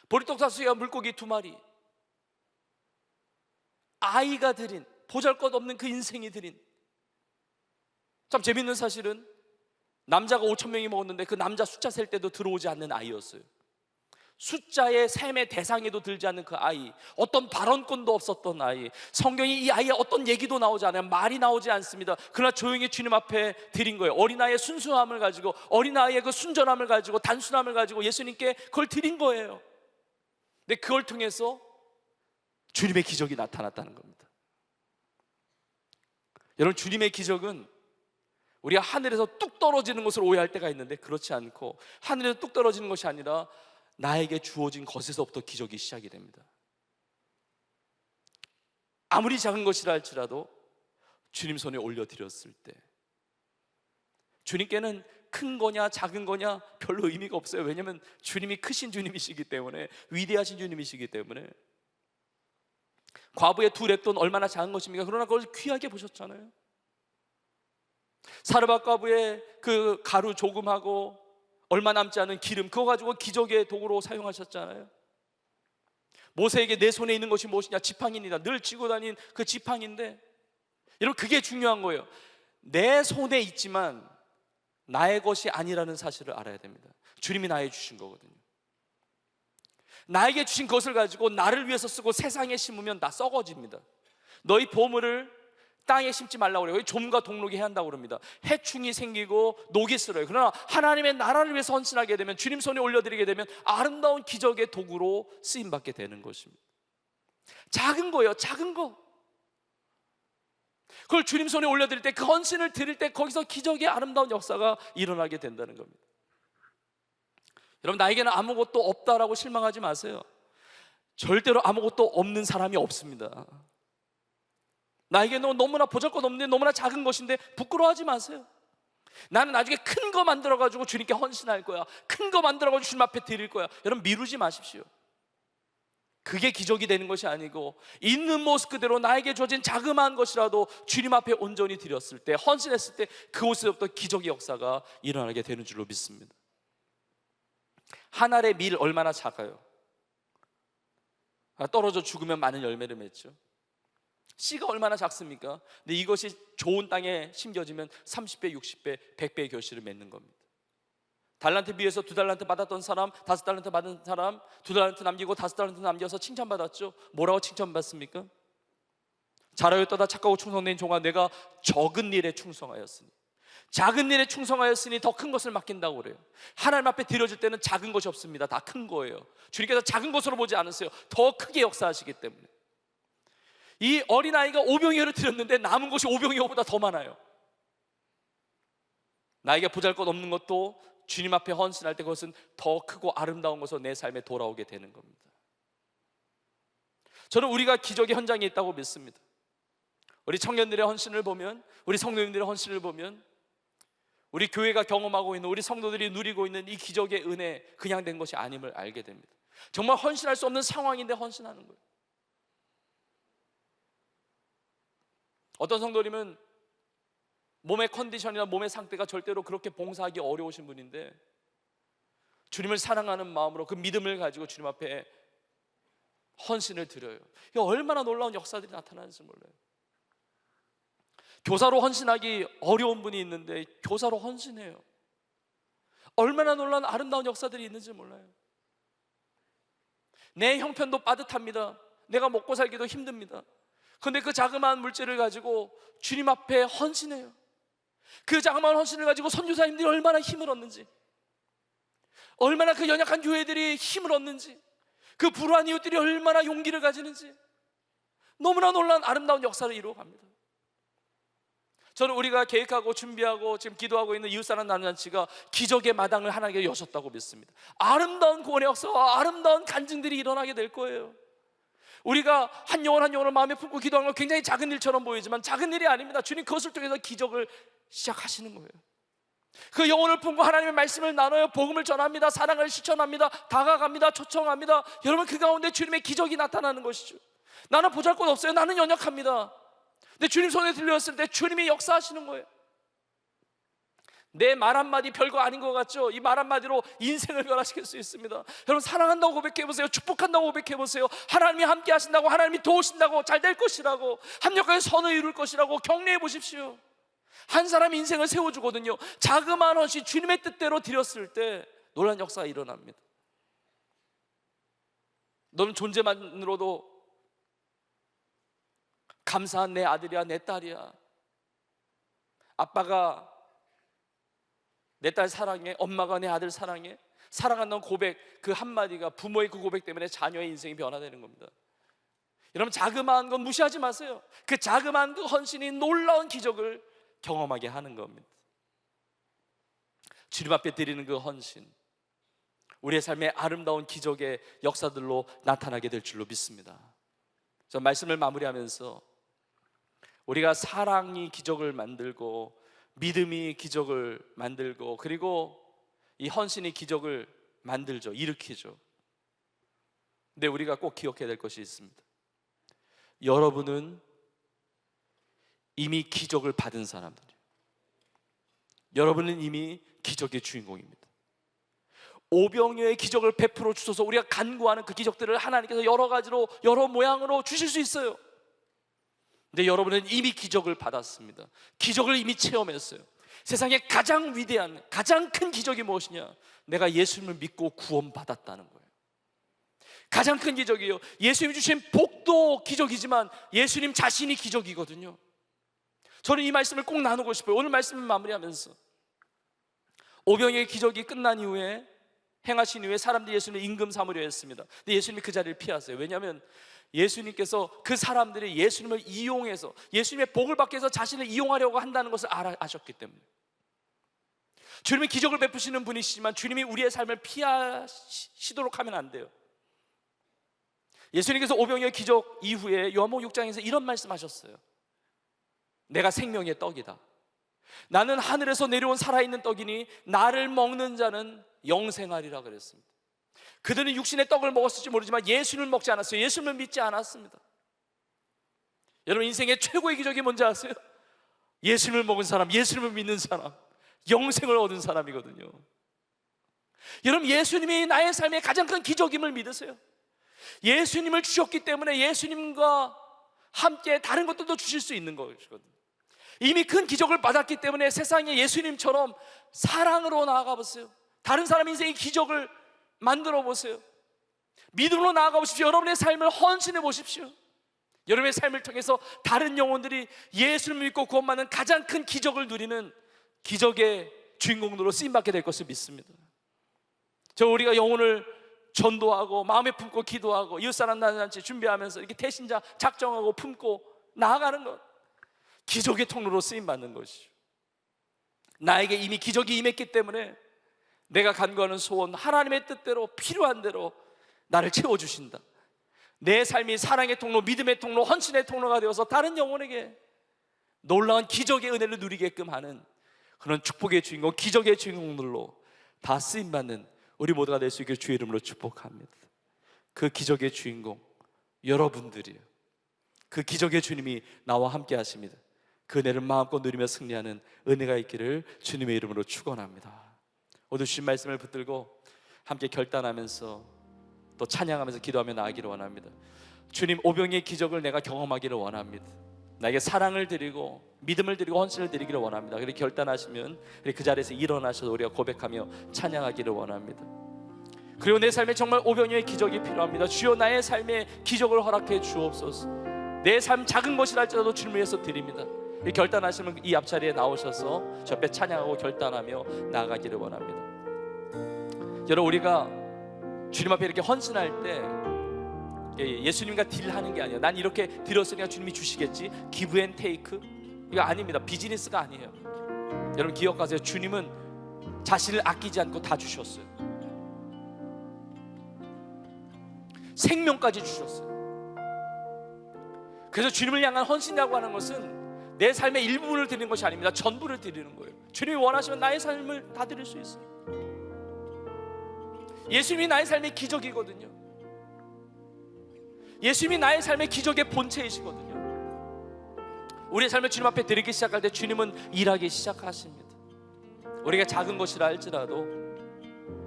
보리떡 5개와 물고기 2마리, 아이가 드린, 보잘것없는 그 인생이 드린. 참 재밌는 사실은 남자가 5,000명이 먹었는데 그 남자 숫자 셀 때도 들어오지 않는 아이였어요. 숫자의 셈의 대상에도 들지 않는 그 아이, 어떤 발언권도 없었던 아이. 성경이 이 아이의 어떤 얘기도 나오지 않아요. 말이 나오지 않습니다. 그러나 조용히 주님 앞에 드린 거예요. 어린아이의 순수함을 가지고, 어린아이의 그 순전함을 가지고, 단순함을 가지고 예수님께 그걸 드린 거예요. 근데 그걸 통해서 주님의 기적이 나타났다는 겁니다. 여러분, 주님의 기적은 우리가 하늘에서 뚝 떨어지는 것을 오해할 때가 있는데 그렇지 않고, 하늘에서 뚝 떨어지는 것이 아니라 나에게 주어진 것에서부터 기적이 시작이 됩니다. 아무리 작은 것이라 할지라도 주님 손에 올려드렸을 때, 주님께는 큰 거냐 작은 거냐 별로 의미가 없어요. 왜냐하면 주님이 크신 주님이시기 때문에, 위대하신 주님이시기 때문에. 과부의 2랩돈 얼마나 작은 것입니까? 그러나 그걸 귀하게 보셨잖아요. 사르밧 과부의 그 가루 조금하고 얼마 남지 않은 기름, 그거 가지고 기적의 도구로 사용하셨잖아요. 모세에게 내 손에 있는 것이 무엇이냐? 지팡이입니다. 늘 쥐고 다닌 그 지팡이인데, 여러분 그게 중요한 거예요. 내 손에 있지만 나의 것이 아니라는 사실을 알아야 됩니다. 주님이 나에게 주신 거거든요. 나에게 주신 것을 가지고 나를 위해서 쓰고 세상에 심으면 다 썩어집니다. 너희 보물을 땅에 심지 말라고 그래요. 좀과 동록이 해야 한다고 그럽니다. 해충이 생기고 녹이 쓸어요. 그러나 하나님의 나라를 위해서 헌신하게 되면, 주님 손에 올려드리게 되면 아름다운 기적의 도구로 쓰임받게 되는 것입니다. 작은 거예요, 작은 거. 그걸 주님 손에 올려드릴 때, 그 헌신을 드릴 때 거기서 기적의 아름다운 역사가 일어나게 된다는 겁니다. 여러분, 나에게는 아무것도 없다라고 실망하지 마세요. 절대로 아무것도 없는 사람이 없습니다. 나에게는 너무나 보잘것없는데 너무나 작은 것인데 부끄러워하지 마세요. 나는 나중에 큰 거 만들어가지고 주님께 헌신할 거야, 큰 거 만들어가지고 주님 앞에 드릴 거야. 여러분, 미루지 마십시오. 그게 기적이 되는 것이 아니고, 있는 모습 그대로 나에게 주어진 자그마한 것이라도 주님 앞에 온전히 드렸을 때, 헌신했을 때 그곳에서부터 기적의 역사가 일어나게 되는 줄로 믿습니다. 한 알의 밀 얼마나 작아요? 떨어져 죽으면 많은 열매를 맺죠. 씨가 얼마나 작습니까? 근데 이것이 좋은 땅에 심겨지면 30배, 60배, 100배의 결실을 맺는 겁니다. 달란트 비해서 2달란트 받았던 사람, 5달란트 받은 사람, 2달란트 남기고 5달란트 남겨서 칭찬받았죠. 뭐라고 칭찬받습니까? 잘하였도다 착하고 충성된 종아, 내가 적은 일에 충성하였으니, 작은 일에 충성하였으니 더 큰 것을 맡긴다고 그래요. 하나님 앞에 드려질 때는 작은 것이 없습니다. 다 큰 거예요. 주님께서 작은 것으로 보지 않으세요. 더 크게 역사하시기 때문에. 이 어린아이가 오병이어를 드렸는데 남은 것이 오병이어보다 더 많아요. 나에게 보잘것없는 것도 주님 앞에 헌신할 때 그것은 더 크고 아름다운 것으로 내 삶에 돌아오게 되는 겁니다. 저는 우리가 기적의 현장에 있다고 믿습니다. 우리 청년들의 헌신을 보면, 우리 성도님들의 헌신을 보면, 우리 교회가 경험하고 있는, 우리 성도들이 누리고 있는 이 기적의 은혜, 그냥 된 것이 아님을 알게 됩니다. 정말 헌신할 수 없는 상황인데 헌신하는 거예요. 어떤 성도님은 몸의 컨디션이나 몸의 상태가 절대로 그렇게 봉사하기 어려우신 분인데, 주님을 사랑하는 마음으로 그 믿음을 가지고 주님 앞에 헌신을 드려요. 이게 얼마나 놀라운 역사들이 나타나는지 몰라요. 교사로 헌신하기 어려운 분이 있는데 교사로 헌신해요. 얼마나 놀라운 아름다운 역사들이 있는지 몰라요. 내 형편도 빠듯합니다. 내가 먹고 살기도 힘듭니다. 그런데 그 자그마한 물질을 가지고 주님 앞에 헌신해요. 그 자그마한 헌신을 가지고 선교사님들이 얼마나 힘을 얻는지, 얼마나 그 연약한 교회들이 힘을 얻는지, 그 불우한 이웃들이 얼마나 용기를 가지는지, 너무나 놀라운 아름다운 역사를 이루어갑니다. 저는 우리가 계획하고 준비하고 지금 기도하고 있는 이웃사랑 나눔잔치가 기적의 마당을 하나님께 여셨다고 믿습니다. 아름다운 구원의 역사와 아름다운 간증들이 일어나게 될 거예요. 우리가 한 영혼 한 영혼을 마음에 품고 기도하는 건 굉장히 작은 일처럼 보이지만 작은 일이 아닙니다. 주님 그것을 통해서 기적을 시작하시는 거예요. 그 영혼을 품고 하나님의 말씀을 나눠요. 복음을 전합니다. 사랑을 실천합니다. 다가갑니다. 초청합니다. 여러분, 그 가운데 주님의 기적이 나타나는 것이죠. 나는 보잘것 없어요. 나는 연약합니다. 근데 주님 손에 들렸을 때 주님이 역사하시는 거예요. 내 말 한마디 별거 아닌 것 같죠? 이 말 한마디로 인생을 변화시킬 수 있습니다. 여러분, 사랑한다고 고백해보세요. 축복한다고 고백해보세요. 하나님이 함께 하신다고, 하나님이 도우신다고, 잘 될 것이라고, 합력하여 선을 이룰 것이라고 격려해 보십시오. 한 사람이 인생을 세워주거든요. 자그마한 헌신 주님의 뜻대로 드렸을 때 놀라운 역사가 일어납니다. 너는 존재만으로도 감사한 내 아들이야, 내 딸이야. 아빠가 내 딸 사랑해, 엄마가 내 아들 사랑해. 사랑한다는 고백, 그 한마디가, 부모의 그 고백 때문에 자녀의 인생이 변화되는 겁니다. 여러분, 자그마한 건 무시하지 마세요. 그 자그마한 그 헌신이 놀라운 기적을 경험하게 하는 겁니다. 주님 앞에 드리는 그 헌신, 우리의 삶의 아름다운 기적의 역사들로 나타나게 될 줄로 믿습니다. 저 말씀을 마무리하면서, 우리가 사랑이 기적을 만들고 믿음이 기적을 만들고, 그리고 이 헌신이 기적을 만들죠. 일으키죠. 근데 우리가 꼭 기억해야 될 것이 있습니다. 여러분은 이미 기적을 받은 사람들이에요. 여러분은 이미 기적의 주인공입니다. 오병이어의 기적을 베풀어 주셔서 우리가 간구하는 그 기적들을 하나님께서 여러 가지로 여러 모양으로 주실 수 있어요. 근데 여러분은 이미 기적을 받았습니다. 기적을 이미 체험했어요. 세상에 가장 위대한, 가장 큰 기적이 무엇이냐? 내가 예수님을 믿고 구원받았다는 거예요. 가장 큰 기적이에요. 예수님 주신 복도 기적이지만 예수님 자신이 기적이거든요. 저는 이 말씀을 꼭 나누고 싶어요. 오늘 말씀을 마무리하면서 오병이어의 기적이 끝난 이후에, 행하신 이후에 사람들이 예수님을 임금 삼으려 했습니다. 근데 예수님이 그 자리를 피하세요. 왜냐하면 예수님께서 그 사람들이 예수님을 이용해서, 예수님의 복을 받기 위해서 자신을 이용하려고 한다는 것을 아셨기 때문에. 주님이 기적을 베푸시는 분이시지만 주님이 우리의 삶을 피하시도록 하면 안 돼요. 예수님께서 오병이어의 기적 이후에 요한복음 6장에서 이런 말씀하셨어요. 내가 생명의 떡이다. 나는 하늘에서 내려온 살아있는 떡이니 나를 먹는 자는 영생하리라 그랬습니다. 그들은 육신의 떡을 먹었을지 모르지만 예수님을 먹지 않았어요. 예수님을 믿지 않았습니다. 여러분, 인생의 최고의 기적이 뭔지 아세요? 예수님을 먹은 사람, 예수님을 믿는 사람, 영생을 얻은 사람이거든요. 여러분, 예수님이 나의 삶의 가장 큰 기적임을 믿으세요. 예수님을 주셨기 때문에 예수님과 함께 다른 것들도 주실 수 있는 것이거든요. 이미 큰 기적을 받았기 때문에 세상에 예수님처럼 사랑으로 나아가 보세요. 다른 사람 인생의 기적을 만들어 보세요. 믿음으로 나아가 보십시오. 여러분의 삶을 헌신해 보십시오. 여러분의 삶을 통해서 다른 영혼들이 예수를 믿고 구원받는 가장 큰 기적을 누리는 기적의 주인공으로 쓰임받게 될 것을 믿습니다. 우리가 영혼을 전도하고 마음에 품고 기도하고 이웃사람 나누잔치 준비하면서 이렇게 대신자 작정하고 품고 나아가는 것, 기적의 통로로 쓰임받는 것이죠. 나에게 이미 기적이 임했기 때문에 내가 간구하는 소원, 하나님의 뜻대로 필요한 대로 나를 채워주신다. 내 삶이 사랑의 통로, 믿음의 통로, 헌신의 통로가 되어서 다른 영혼에게 놀라운 기적의 은혜를 누리게끔 하는 그런 축복의 주인공, 기적의 주인공들로 다 쓰임받는 우리 모두가 될 수 있기를 주의 이름으로 축복합니다. 그 기적의 주인공 여러분들이에요. 그 기적의 주님이 나와 함께 하십니다. 그 은혜를 마음껏 누리며 승리하는 은혜가 있기를 주님의 이름으로 축원합니다. 오늘 주신 말씀을 붙들고 함께 결단하면서 또 찬양하면서 기도하며 나아가기를 원합니다. 주님, 오병이의 기적을 내가 경험하기를 원합니다. 나에게 사랑을 드리고 믿음을 드리고 헌신을 드리기를 원합니다. 그렇게 결단하시면 그 자리에서 일어나셔서 우리가 고백하며 찬양하기를 원합니다. 그리고 내 삶에 정말 오병이어의 기적이 필요합니다. 주여, 나의 삶에 기적을 허락해 주옵소서. 내 삶 작은 것이라 할지라도 주님을 위해서 드립니다. 결단하시면 이 앞자리에 나오셔서 저 앞에 찬양하고 결단하며 나아가기를 원합니다. 여러분, 우리가 주님 앞에 이렇게 헌신할 때 예수님과 딜하는 게 아니에요. 난 이렇게 드렸으니까 주님이 주시겠지, 기브 앤 테이크, 이거 아닙니다. 비즈니스가 아니에요. 여러분 기억하세요. 주님은 자신을 아끼지 않고 다 주셨어요. 생명까지 주셨어요. 그래서 주님을 향한 헌신이라고 하는 것은 내 삶의 일부분을 드리는 것이 아닙니다. 전부를 드리는 거예요. 주님이 원하시면 나의 삶을 다 드릴 수 있어요. 예수님이 나의 삶의 기적이거든요. 예수님이 나의 삶의 기적의 본체이시거든요. 우리의 삶을 주님 앞에 드리기 시작할 때 주님은 일하기 시작하십니다. 우리가 작은 것이라 할지라도,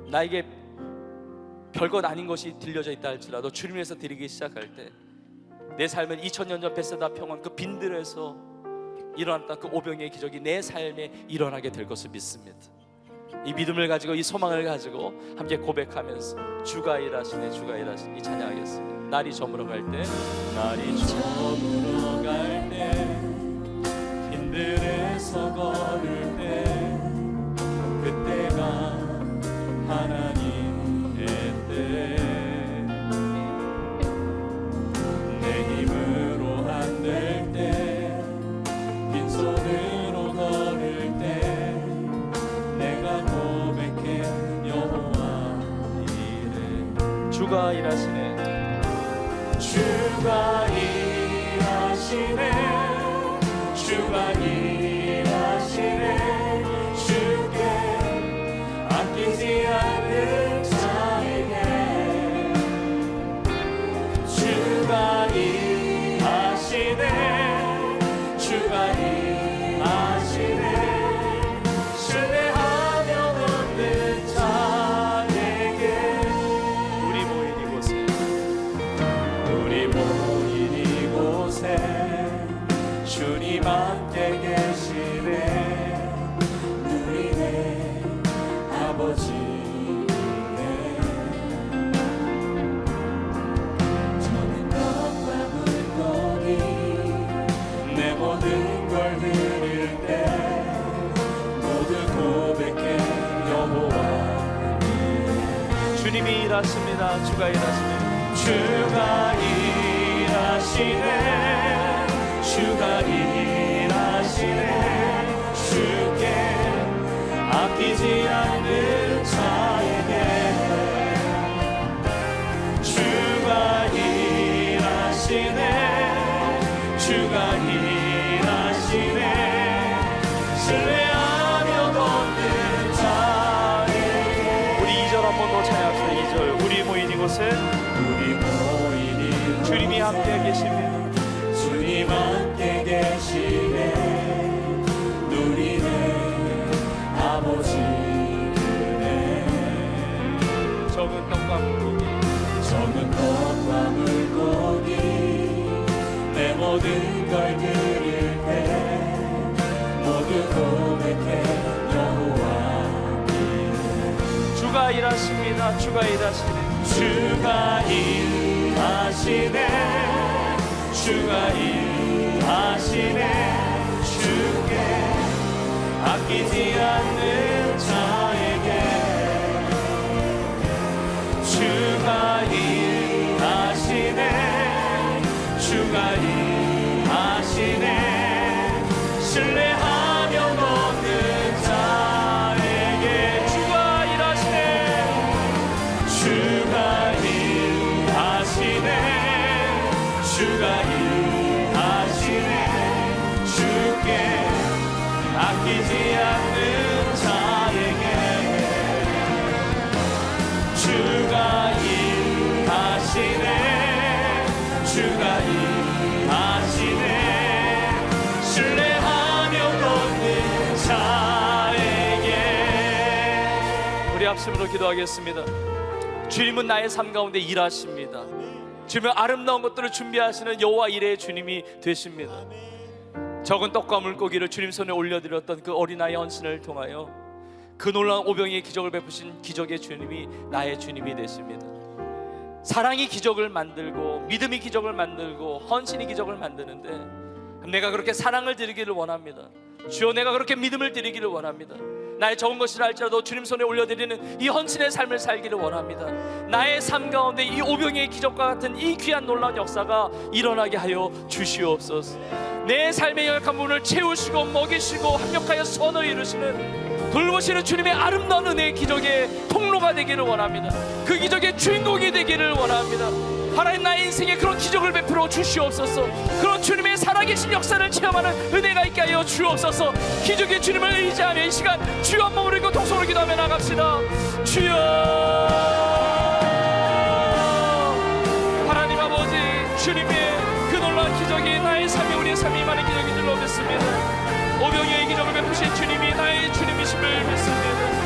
나에게 별것 아닌 것이 들려져 있다 할지라도 주님 위해서 드리기 시작할 때 내 삶은 2000년 전 베세다 평원 그 빈들에서 일어났던 그 오병이의 기적이 내 삶에 일어나게 될 것을 믿습니다. 이 믿음을 가지고, 이 소망을 가지고 함께 고백하면서 주가 일하시네, 주가 일하시네 이 찬양하겠습니다. 날이 저물어 갈 때, 날이 저물어 갈 때, 빈들에서 걸을 때, 그때가 하나님의 때, 내 힘으로 안 될 때, 빈손으로 걸을 때, 내가 고백해 여호와 이래. 주가 일하시네, 주가 일하시네, 주가 일하시네, 주께 아끼지 않는 자에게 주가 일하시네, 주가 일하시네, 신뢰하며 얻는 자에게 주님이 일하십니다. 주가 일하시네. 주가 일하시네 주가 일하시네 주께 아끼지 않는 자에게 주가 일하시네 주가 일하시네 신뢰하며 걷는 자에게. 우리 2절 한 번 더 찬양합시다. 2절. 우리 모인 이곳에 우리 모이니 주님이 함께 계십니다. 주님 함께 계시네 누리네 아버지 은혜. 적은 떡과 물고기 적은 떡과 물고기 내 모든 걸 드릴 때 모두 고백해 여호와 주가 일하십니다. 주가 일하시네. 주가 일하시네 주가 일하시네 주께 아끼지 않는 자에게 주가 일하시네 주가 일하시네 신뢰하며 걷는 자에게 주가 일하시네 주가 일하시네 주가 일하시네 주께 아끼지 않는 자에게 주가 일하시네 주가 일하시네 신뢰하며 걷는 자에게. 우리 합심으로 기도하겠습니다. 주님은 나의 삶 가운데 일하십니다. 주님은 아름다운 것들을 준비하시는 여호와 이레의 주님이 되십니다. 적은 떡과 물고기를 주님 손에 올려드렸던 그 어린아이 헌신을 통하여 그 놀라운 오병이의 기적을 베푸신 기적의 주님이 나의 주님이 되십니다. 사랑이 기적을 만들고 믿음이 기적을 만들고 헌신이 기적을 만드는데 내가 그렇게 사랑을 드리기를 원합니다. 주여 내가 그렇게 믿음을 드리기를 원합니다. 나의 적은 것이라 할지라도 주님 손에 올려드리는 이 헌신의 삶을 살기를 원합니다. 나의 삶 가운데 이 오병이의 기적과 같은 이 귀한 놀라운 역사가 일어나게 하여 주시옵소서. 내 삶의 연약한 부분을 채우시고 먹이시고 합력하여 선을 이루시는 돌보시는 주님의 아름다운 은혜의 기적의 통로가 되기를 원합니다. 그 기적의 주인공이 되기를 원합니다. 하나님 나의 인생에 그런 기적을 베풀어 주시옵소서. 그런 주님의 살아계신 역사를 체험하는 은혜가 있게 하여 주옵소서. 기적의 주님을 의지하며 이 시간 주여 한 몸을 이고 통성으로 기도하며 나갑시다. 주여 하나님 아버지 주님의 그 놀라운 기적이 나의 삶에 우리의 삶이 많은 기적인 줄로 믿습니다. 오병이의 기적을 베푸신 주님이 나의 주님이심을 믿습니다.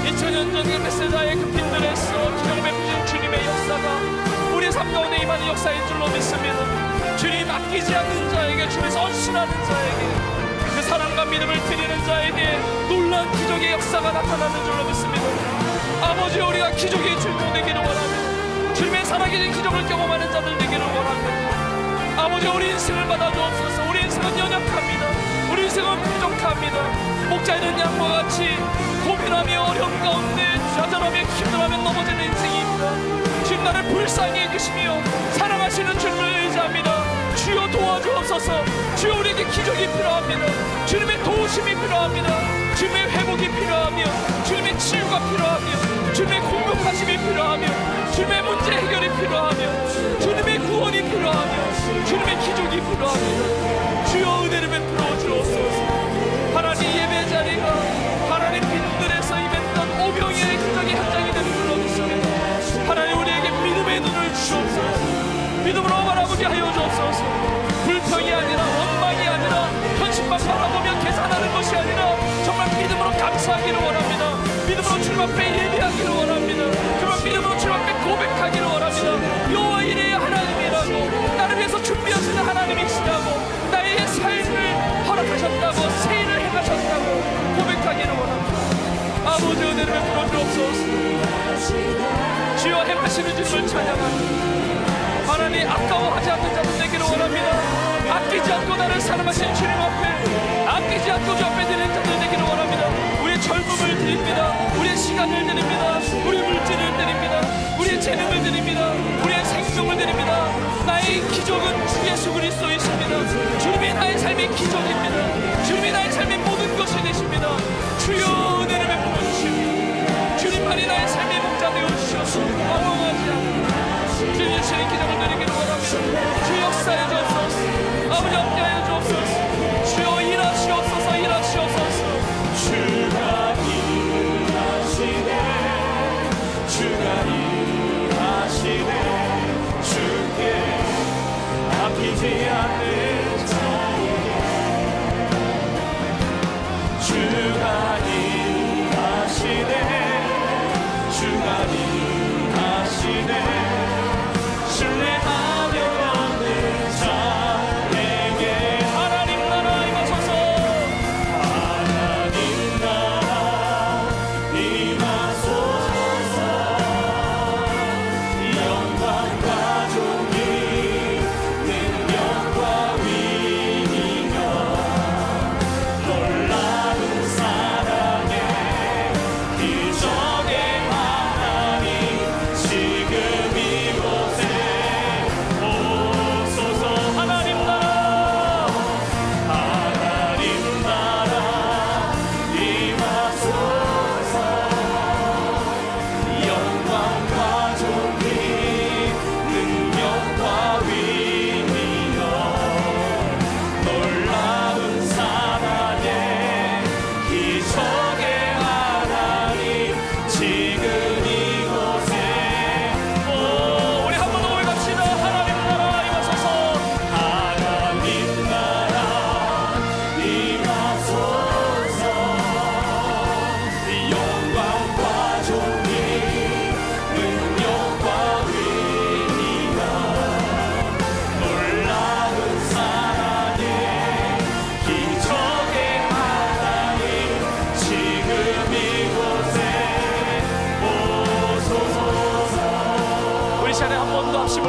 2000년 전의 메시자의 그 빈들에서 기적을 베푸신 주님의 역사가 우리 삶 가운데 임하는 역사인 줄로 믿습니다. 주님 아끼지 않는 자에게 주님에서 헌신하는 자에게 그 사랑과 믿음을 드리는 자에게 놀라운 기적의 역사가 나타나는 줄로 믿습니다. 아버지 우리가 기적의 주인공 되기를 원합니다. 주님의 살아계신 기적을 경험하는 자들 되기를 원합니다. 아버지 우리 인생을 받아주옵소서. 우리 인생은 연약합니다. 우리 인생은 부족합니다. 목자이는 양과 같이 고민하며 어려움 가운데 좌절하며 힘들어하며 넘어지는 인생입니다. 주님 나를 불쌍히 해주시며 사랑하시는 주님을 의지합니다. 주여 도와주옵소서. 주여 우리에게 기적이 필요합니다. 주님의 도우심이 필요합니다. 주님의 회복이 필요하며 주님의 치유가 필요하며 주님의 공급하심이 필요하며 주님의 문제 해결이 필요하며 주님의 구원이 필요하며 주님의 기적이 필요합니다. 주여 은혜를 베풀어 주옵소서. 하나님 예배 자리가 하나님 빈들에서 임했던 오병이의 기적의 현장이 되는 줄로 믿습니다. 하나님 우리에게 믿음의 눈을 주옵소서. 믿음으로 바라보게 하여 주옵소서. 불평이 아니라 원망이 아니라 현실만 바라보며 계산하는 것이 아니라 정말 믿음으로 감사하기를 원합니다. 믿음으로 주님 앞에 예배하기를 원합니다. 정말 믿음으로 주님 앞에 고백하기를 원합니다. 여호와 이레의 하나님이라고 나를 위해서 준비하시는 하나님이시라고 나의 삶을 허락하셨다고 새 일을 행하셨다고 고백하기를 원합니다. 아버지 은혜를 베풀어 주옵소서. 주여 행하시는 주님을 찬양합니다. 하나님 아까워하지 않는 자들 되기를 원합니다. 아끼지 않고 나를 사랑하신 주님 앞에 아끼지 않고 주 앞에 드리는 자들 되기를 원합니다. 우리의 젊음을 드립니다. 우리의 시간을 드립니다. 우리의 물질을 드립니다.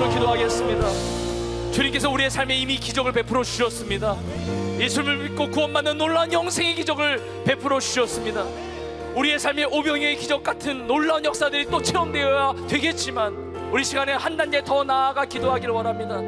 붙들고 기도하겠습니다. 주님께서 우리의 삶에 이미 기적을 베풀어 주셨습니다. 예수를 믿고 구원받는 놀라운 영생의 기적을 베풀어 주셨습니다. 우리의 삶의 오병이의 기적 같은 놀라운 역사들이 또 체험되어야 되겠지만 우리 시간에 한 단계 더 나아가 기도하기를 원합니다.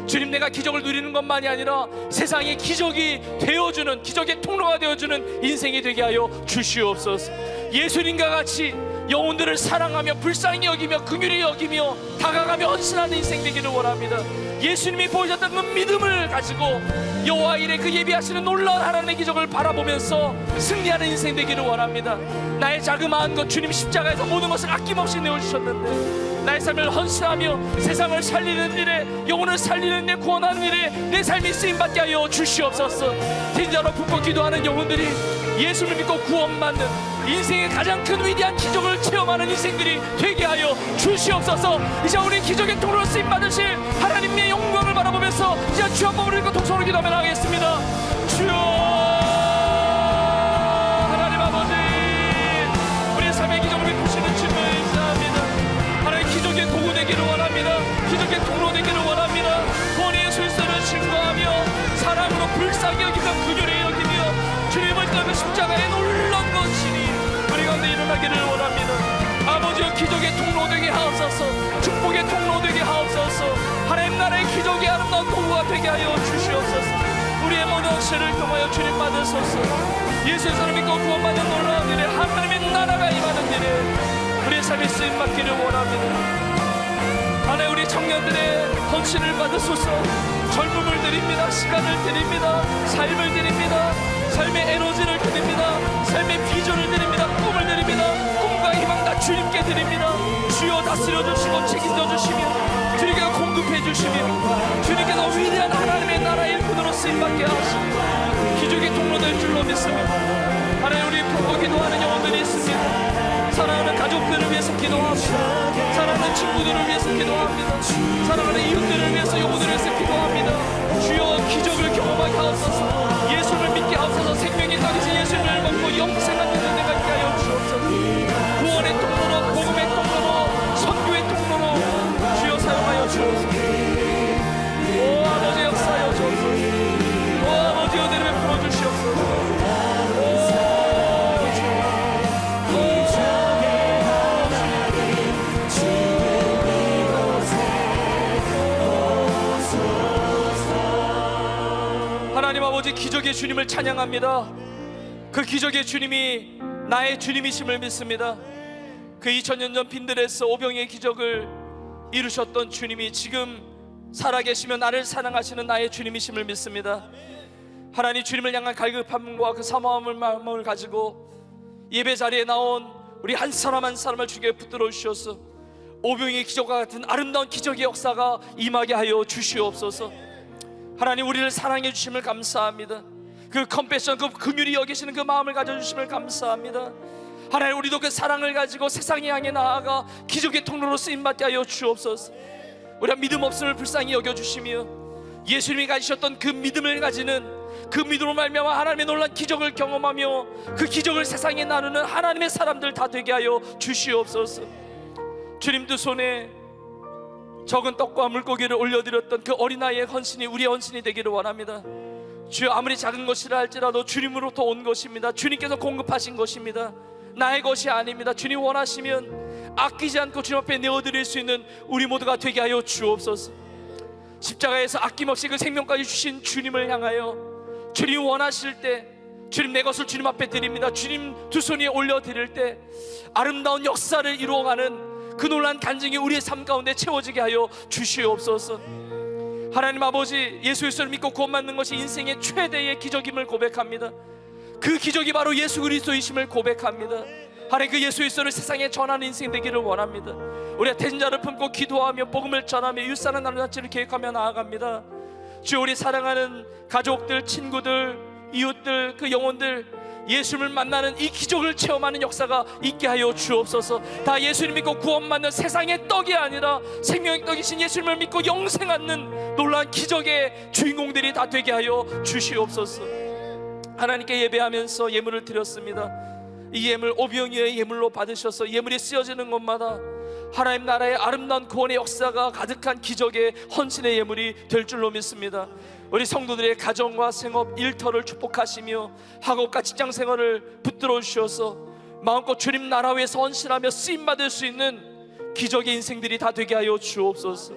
주님, 내가 기적을 누리는 것만이 아니라 세상에 기적이 되어주는, 기적의 통로가 되어주는 인생이 되게 하여 주시옵소서. 예수님과 같이 영혼들을 사랑하며 불쌍히 여기며 긍휼히 여기며 다가가며 헌신하는 인생 되기를 원합니다. 예수님이 보여줬던 그 믿음을 가지고 여호와 일에 그 예비하시는 놀라운 하나님의 기적을 바라보면서 승리하는 인생 되기를 원합니다. 나의 자그마한 것, 주님 십자가에서 모든 것을 아낌없이 내어주셨는데 나의 삶을 헌신하며 세상을 살리는 일에, 영혼을 살리는 일, 구원하는 일에 내 삶이 쓰임받게 하여 주시옵소서. 진짜로 붙고 기도하는 영혼들이 예수를 믿고 구원받는 인생의 가장 큰 위대한 기적을 체험하는 인생들이 되게 하여 주시옵소서. 이제 우리 기적의 통로로 쓰임받으실 하나님의 영광을 바라보면서 이제 주 한 몸을 읽고 동성으로 기도하며 나가겠습니다. 주여, 하나님 아버지, 우리의 삶의 기적을 베푸시는 주님을 인사합니다. 하나님, 기적의 도구 되기를 원합니다. 기적의 통로 되기를 원합니다. 권위의 술수를 증거하며 사랑으로 불쌍히 여기며 긍휼히 여기며 주님을 따르는 십자가의 놀라운 것이니 우리 가운데 일어나기를 원합니다. 아버지여, 기적의 통로 되게 하옵소서. 축복의 통로 되게 하옵소서. 하나님 나라의 기적의 아름다운 도구가 되게 하여 주시옵소서. 우리의 모든 억실을 통하여 주님 받으소서. 예수를 믿고 구원받는 놀라운 일에, 하나님의 나라가 임하는 일에 우리의 삶이 쓰임받기를 원합니다. 하나님, 우리 청년들의 헌신을 받으소서. 젊음을 드립니다. 시간을 드립니다. 삶을 드립니다. 삶의 에너지를 드립니다. 삶의 비전을 드립니다. 꿈을 드립니다. 꿈과 희망 다 주님께 드립니다. 주여, 다스려 주시고 책임져 주시며 주님께서 공급해 주시며 주님께서 위대한 하나님의 나라의 일꾼으로 쓰임받게 하시고 기적의 통로 될 줄로 믿습니다. 하나님, 우리 품고 기도하는 영혼들이 있습니다. 사랑하는 가족들을 위해서 기도합니다. 사랑하는 친구들을 위해서 기도합니다. 사랑하는 이웃들을 위해서, 영혼들을 위해서 기도합니다. 주여, 기적을 경험하게 하옵소서. 예수를 믿게 하옵소서. 생명이 가기신 예수를 먹고 영생한 믿는 내가 있게 하여 주옵소서. 구원의 통로로, 복음의 통로로, 선교의 통로로 주여 사용하여 주옵소서. 오 아버지, 역사하여 주옵소서. 오 아버지여, 내 이름에 풀어주시옵소서. 하나님 아버지, 기적의 주님을 찬양합니다. 그 기적의 주님이 나의 주님이심을 믿습니다. 그 2000년 전 빈들에서 오병이의 기적을 이루셨던 주님이 지금 살아계시며 나를 사랑하시는 나의 주님이심을 믿습니다. 하나님, 주님을 향한 갈급함과 그 사모함을 마음을 가지고 예배 자리에 나온 우리 한 사람 한 사람을 주께 붙들어 주셔서 오병이의 기적과 같은 아름다운 기적의 역사가 임하게 하여 주시옵소서. 하나님, 우리를 사랑해 주심을 감사합니다. 그 컴패션, 그 긍휼히 여기시는 그 마음을 가져주심을 감사합니다. 하나님, 우리도 그 사랑을 가지고 세상에 향해 나아가 기적의 통로로 쓰임받게 하여 주옵소서. 우리가 믿음 없음을 불쌍히 여겨주시며 예수님이 가지셨던 그 믿음을 가지는, 그 믿음으로 말미암아 하나님의 놀라운 기적을 경험하며 그 기적을 세상에 나누는 하나님의 사람들 다 되게 하여 주시옵소서. 주님 두 손에 적은 떡과 물고기를 올려드렸던 그 어린아이의 헌신이 우리의 헌신이 되기를 원합니다. 주여, 아무리 작은 것이라 할지라도 주님으로부터 온 것입니다. 주님께서 공급하신 것입니다. 나의 것이 아닙니다. 주님 원하시면 아끼지 않고 주님 앞에 내어드릴 수 있는 우리 모두가 되게 하여 주옵소서. 십자가에서 아낌없이 그 생명까지 주신 주님을 향하여 주님 원하실 때, 주님 내 것을 주님 앞에 드립니다. 주님 두 손 위에 올려드릴 때 아름다운 역사를 이루어가는 그 놀라운 간증이 우리의 삶 가운데 채워지게 하여 주시옵소서. 하나님 아버지, 예수 그리스도를 믿고 구원받는 것이 인생의 최대의 기적임을 고백합니다. 그 기적이 바로 예수 그리스도이심을 고백합니다. 하나님, 그 예수 그리스도를 세상에 전하는 인생 되기를 원합니다. 우리가 대신자를 품고 기도하며 복음을 전하며 이웃사랑 나눔잔치를 계획하며 나아갑니다. 주여, 우리 사랑하는 가족들, 친구들, 이웃들, 그 영혼들 예수님을 만나는 이 기적을 체험하는 역사가 있게 하여 주옵소서. 다 예수님 믿고 구원받는 세상의 떡이 아니라 생명의 떡이신 예수님을 믿고 영생하는 놀라운 기적의 주인공들이 다 되게 하여 주시옵소서. 하나님께 예배하면서 예물을 드렸습니다. 이 예물 오병이어의 예물로 받으셔서 예물이 쓰여지는 곳마다 하나님 나라의 아름다운 구원의 역사가 가득한 기적의 헌신의 예물이 될 줄로 믿습니다. 우리 성도들의 가정과 생업, 일터를 축복하시며 학업과 직장 생활을 붙들어 주셔서 마음껏 주님 나라 위에서 헌신하며 쓰임받을 수 있는 기적의 인생들이 다 되게 하여 주옵소서.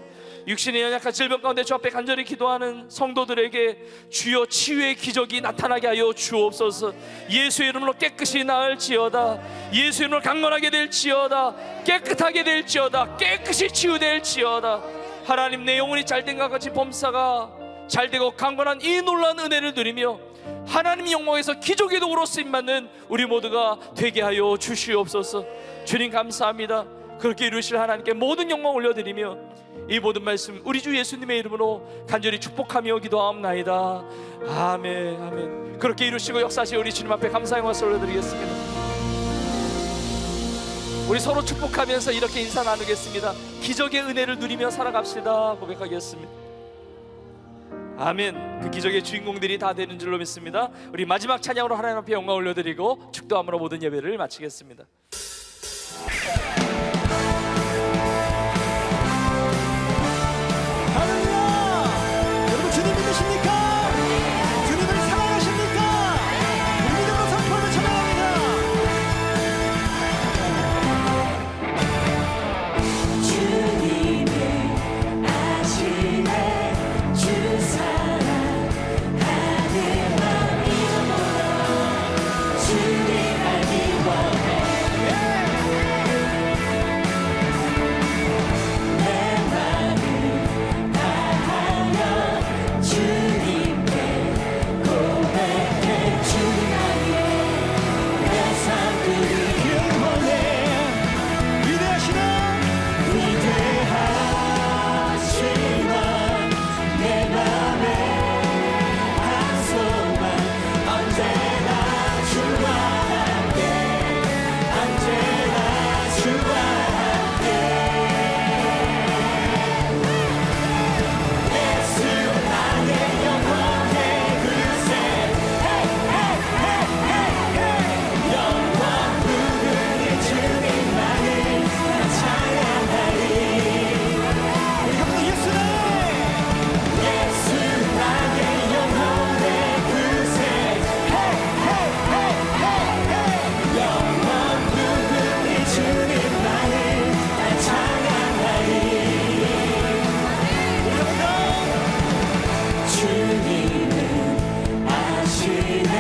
육신의 연약한 질병 가운데 주 앞에 간절히 기도하는 성도들에게 주여 치유의 기적이 나타나게 하여 주옵소서. 예수의 이름으로 깨끗이 나을지어다. 예수의 이름으로 강건하게 될지어다. 깨끗하게 될지어다. 깨끗이 치유될지어다. 하나님, 내 영혼이 잘된 것 같이 범사가 잘되고 강건한 이 놀라운 은혜를 누리며 하나님 영광에서 기적의 도구로 쓰임받는 우리 모두가 되게 하여 주시옵소서. 주님 감사합니다. 그렇게 이루실 하나님께 모든 영광 올려드리며 이 모든 말씀 우리 주 예수님의 이름으로 간절히 축복하며 기도하옵나이다. 아멘. 아멘. 그렇게 이루시고 역사하시 우리 주님 앞에 감사의 말씀 올려드리겠습니다. 우리 서로 축복하면서 이렇게 인사 나누겠습니다. 기적의 은혜를 누리며 살아갑시다 고백하겠습니다. 아멘. 그 기적의 주인공들이 다 되는 줄로 믿습니다. 우리 마지막 찬양으로 하나님 앞에 영광 올려드리고 축도함으로 모든 예배를 마치겠습니다. 할렐루야! 여러분 주님 믿으십니까? 주님을 사랑하십니까? 우리 믿음으로 선포하며 찬양합니다. 주님을 아시네 주 사랑하는 마음이 주님 알기 원해 내 마음 다하여 주님께 고백해 주나의 내 삶들이 영원해 위대하시나 위대하시나 내 맘에 한 소망 언제나 주와 함께 언제나 주와 함께 예수 나의 영원의 그새 영원 부르는 주님만을 나 찬양하리 예수 나의 영혼의 그새 영원 부르는 주님만을 나 찬양하리 주님은 아시네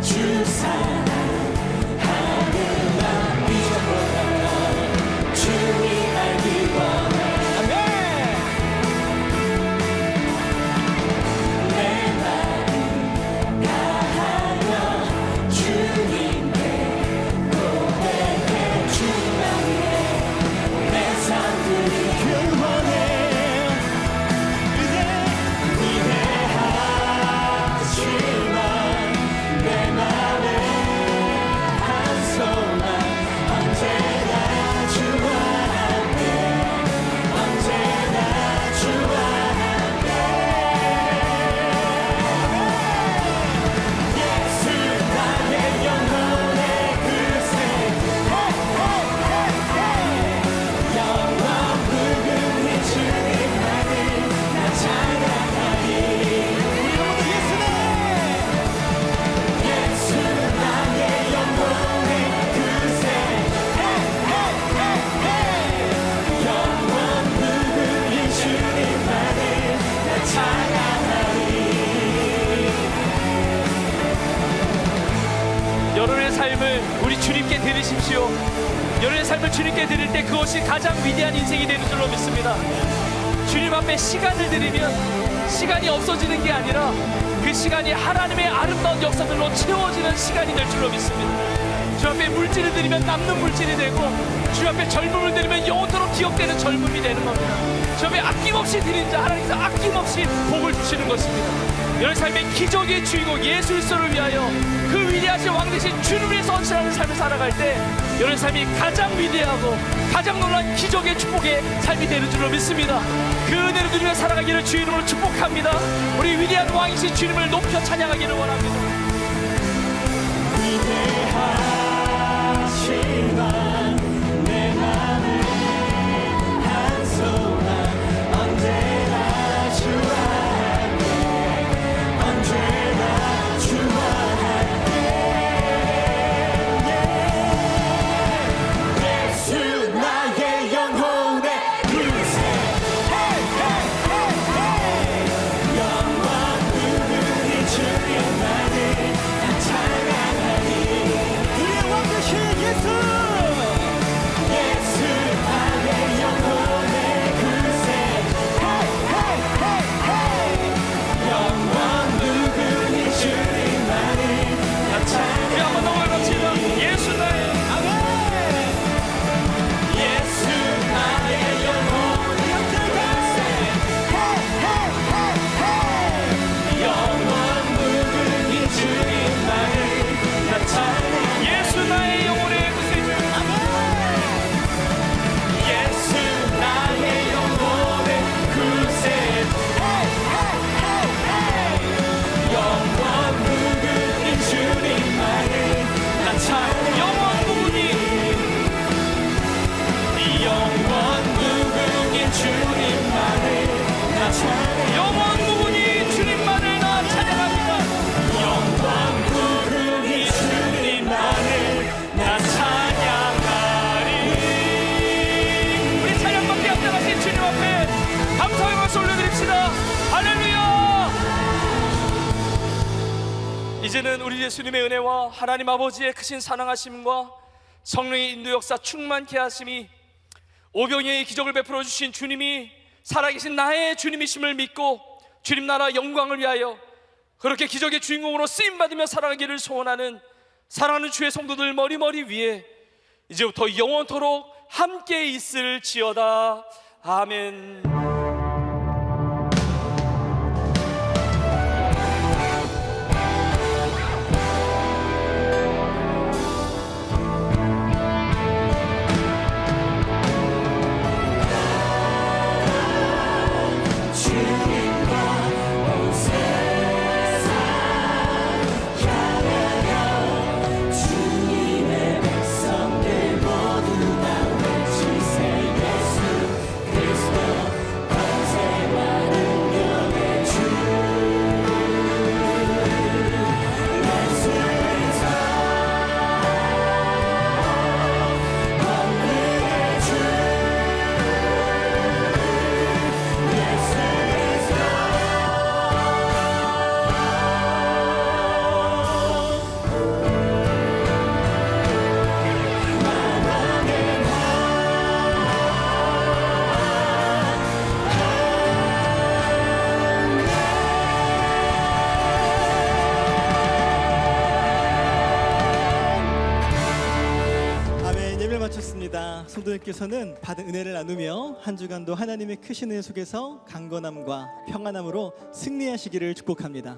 주 사랑하는 마음 잊어버려 주님 알기 원해 내 마음 다하여 주님께 고백해 주나의 내 삶들이 영원해 위대하시만 내 맘에 한 소망 언제나 주와 함께 언제나 주와 함께 예수 나의 영혼의 그새 영원 부르는 주님만을 나 찬양하리 예수 나의 영혼의 그새 영원 부르는 주님만을 나 찬양하리 여러분의 삶을 우리 주님께 드리십시오. 여러분의 삶을 주님께 드릴 때 그것이 가장 위대한 인생이 되는 줄로 믿습니다. 주님 앞에 시간을 드리면 시간이 없어지는 게 아니라 그 시간이 하나님의 아름다운 역사들로 채워지는 시간이 될 줄로 믿습니다. 주 앞에 물질을 드리면 남는 물질이 되고 주 앞에 젊음을 드리면 영원토록 기억되는 젊음이 되는 겁니다. 주 앞에 아낌없이 드린 자 하나님께서 아낌없이 복을 주시는 것입니다. 여러분 삶의 기적의 주인공 예수 그리스도를 위하여 그 위대하신 왕 대신 주님을 위해서 헌신하는 삶을 살아갈 때 여러분 삶이 가장 위대하고 가장 놀라운 기적의 축복의 삶이 되는 줄로 믿습니다. 그 은혜를 누리며 살아가기를 주 이름으로 축복합니다. 우리 위대한 왕이신 주님을 높여 찬양하기를 원합니다. 위대하시만 내 맘에 예수 나의 영혼의 그새 영원 누구니 주님만을 나 찬양 우리 한번 더 외칩시다. 예수 나의 예수 나의 영혼의 그새 영원 누구니 주님만을 나 찬양 예수 나의 영혼의 그새 예수 나의 영혼의 구세 영원 누구니 주님만을 나 찬양 영원 누구니 영원 누구니 주님만을 나 찬양 영원 누구니 주님만을 나 찬양합니다. 영원 누구니 주님만을 나 찬양하리 우리 찬양받기 앞장가신 주님 앞에 감사의 박수 올려드립시다. 할렐루야. 이제는 우리 예수님의 은혜와 하나님 아버지의 크신 사랑하심과 성령의 인도 역사 충만케 하심이 오병이의 기적을 베풀어 주신 주님이 살아계신 나의 주님이심을 믿고 주님 나라 영광을 위하여 그렇게 기적의 주인공으로 쓰임받으며 살아가기를 소원하는 사랑하는 주의 성도들 머리머리 위에 이제부터 영원토록 함께 있을지어다. 아멘. 주님과 온 세상 향하여 주님의 백성들 모두 다 외치세 예수 그리스도 권세와 능력의 주 예수에서 권능의 주 아멘. 예배를 마쳤습니다. 성도님께서는 받은 은혜를 나누며 한 주간도 하나님의 크신 은혜 속에서 강건함과 평안함으로 승리하시기를 축복합니다.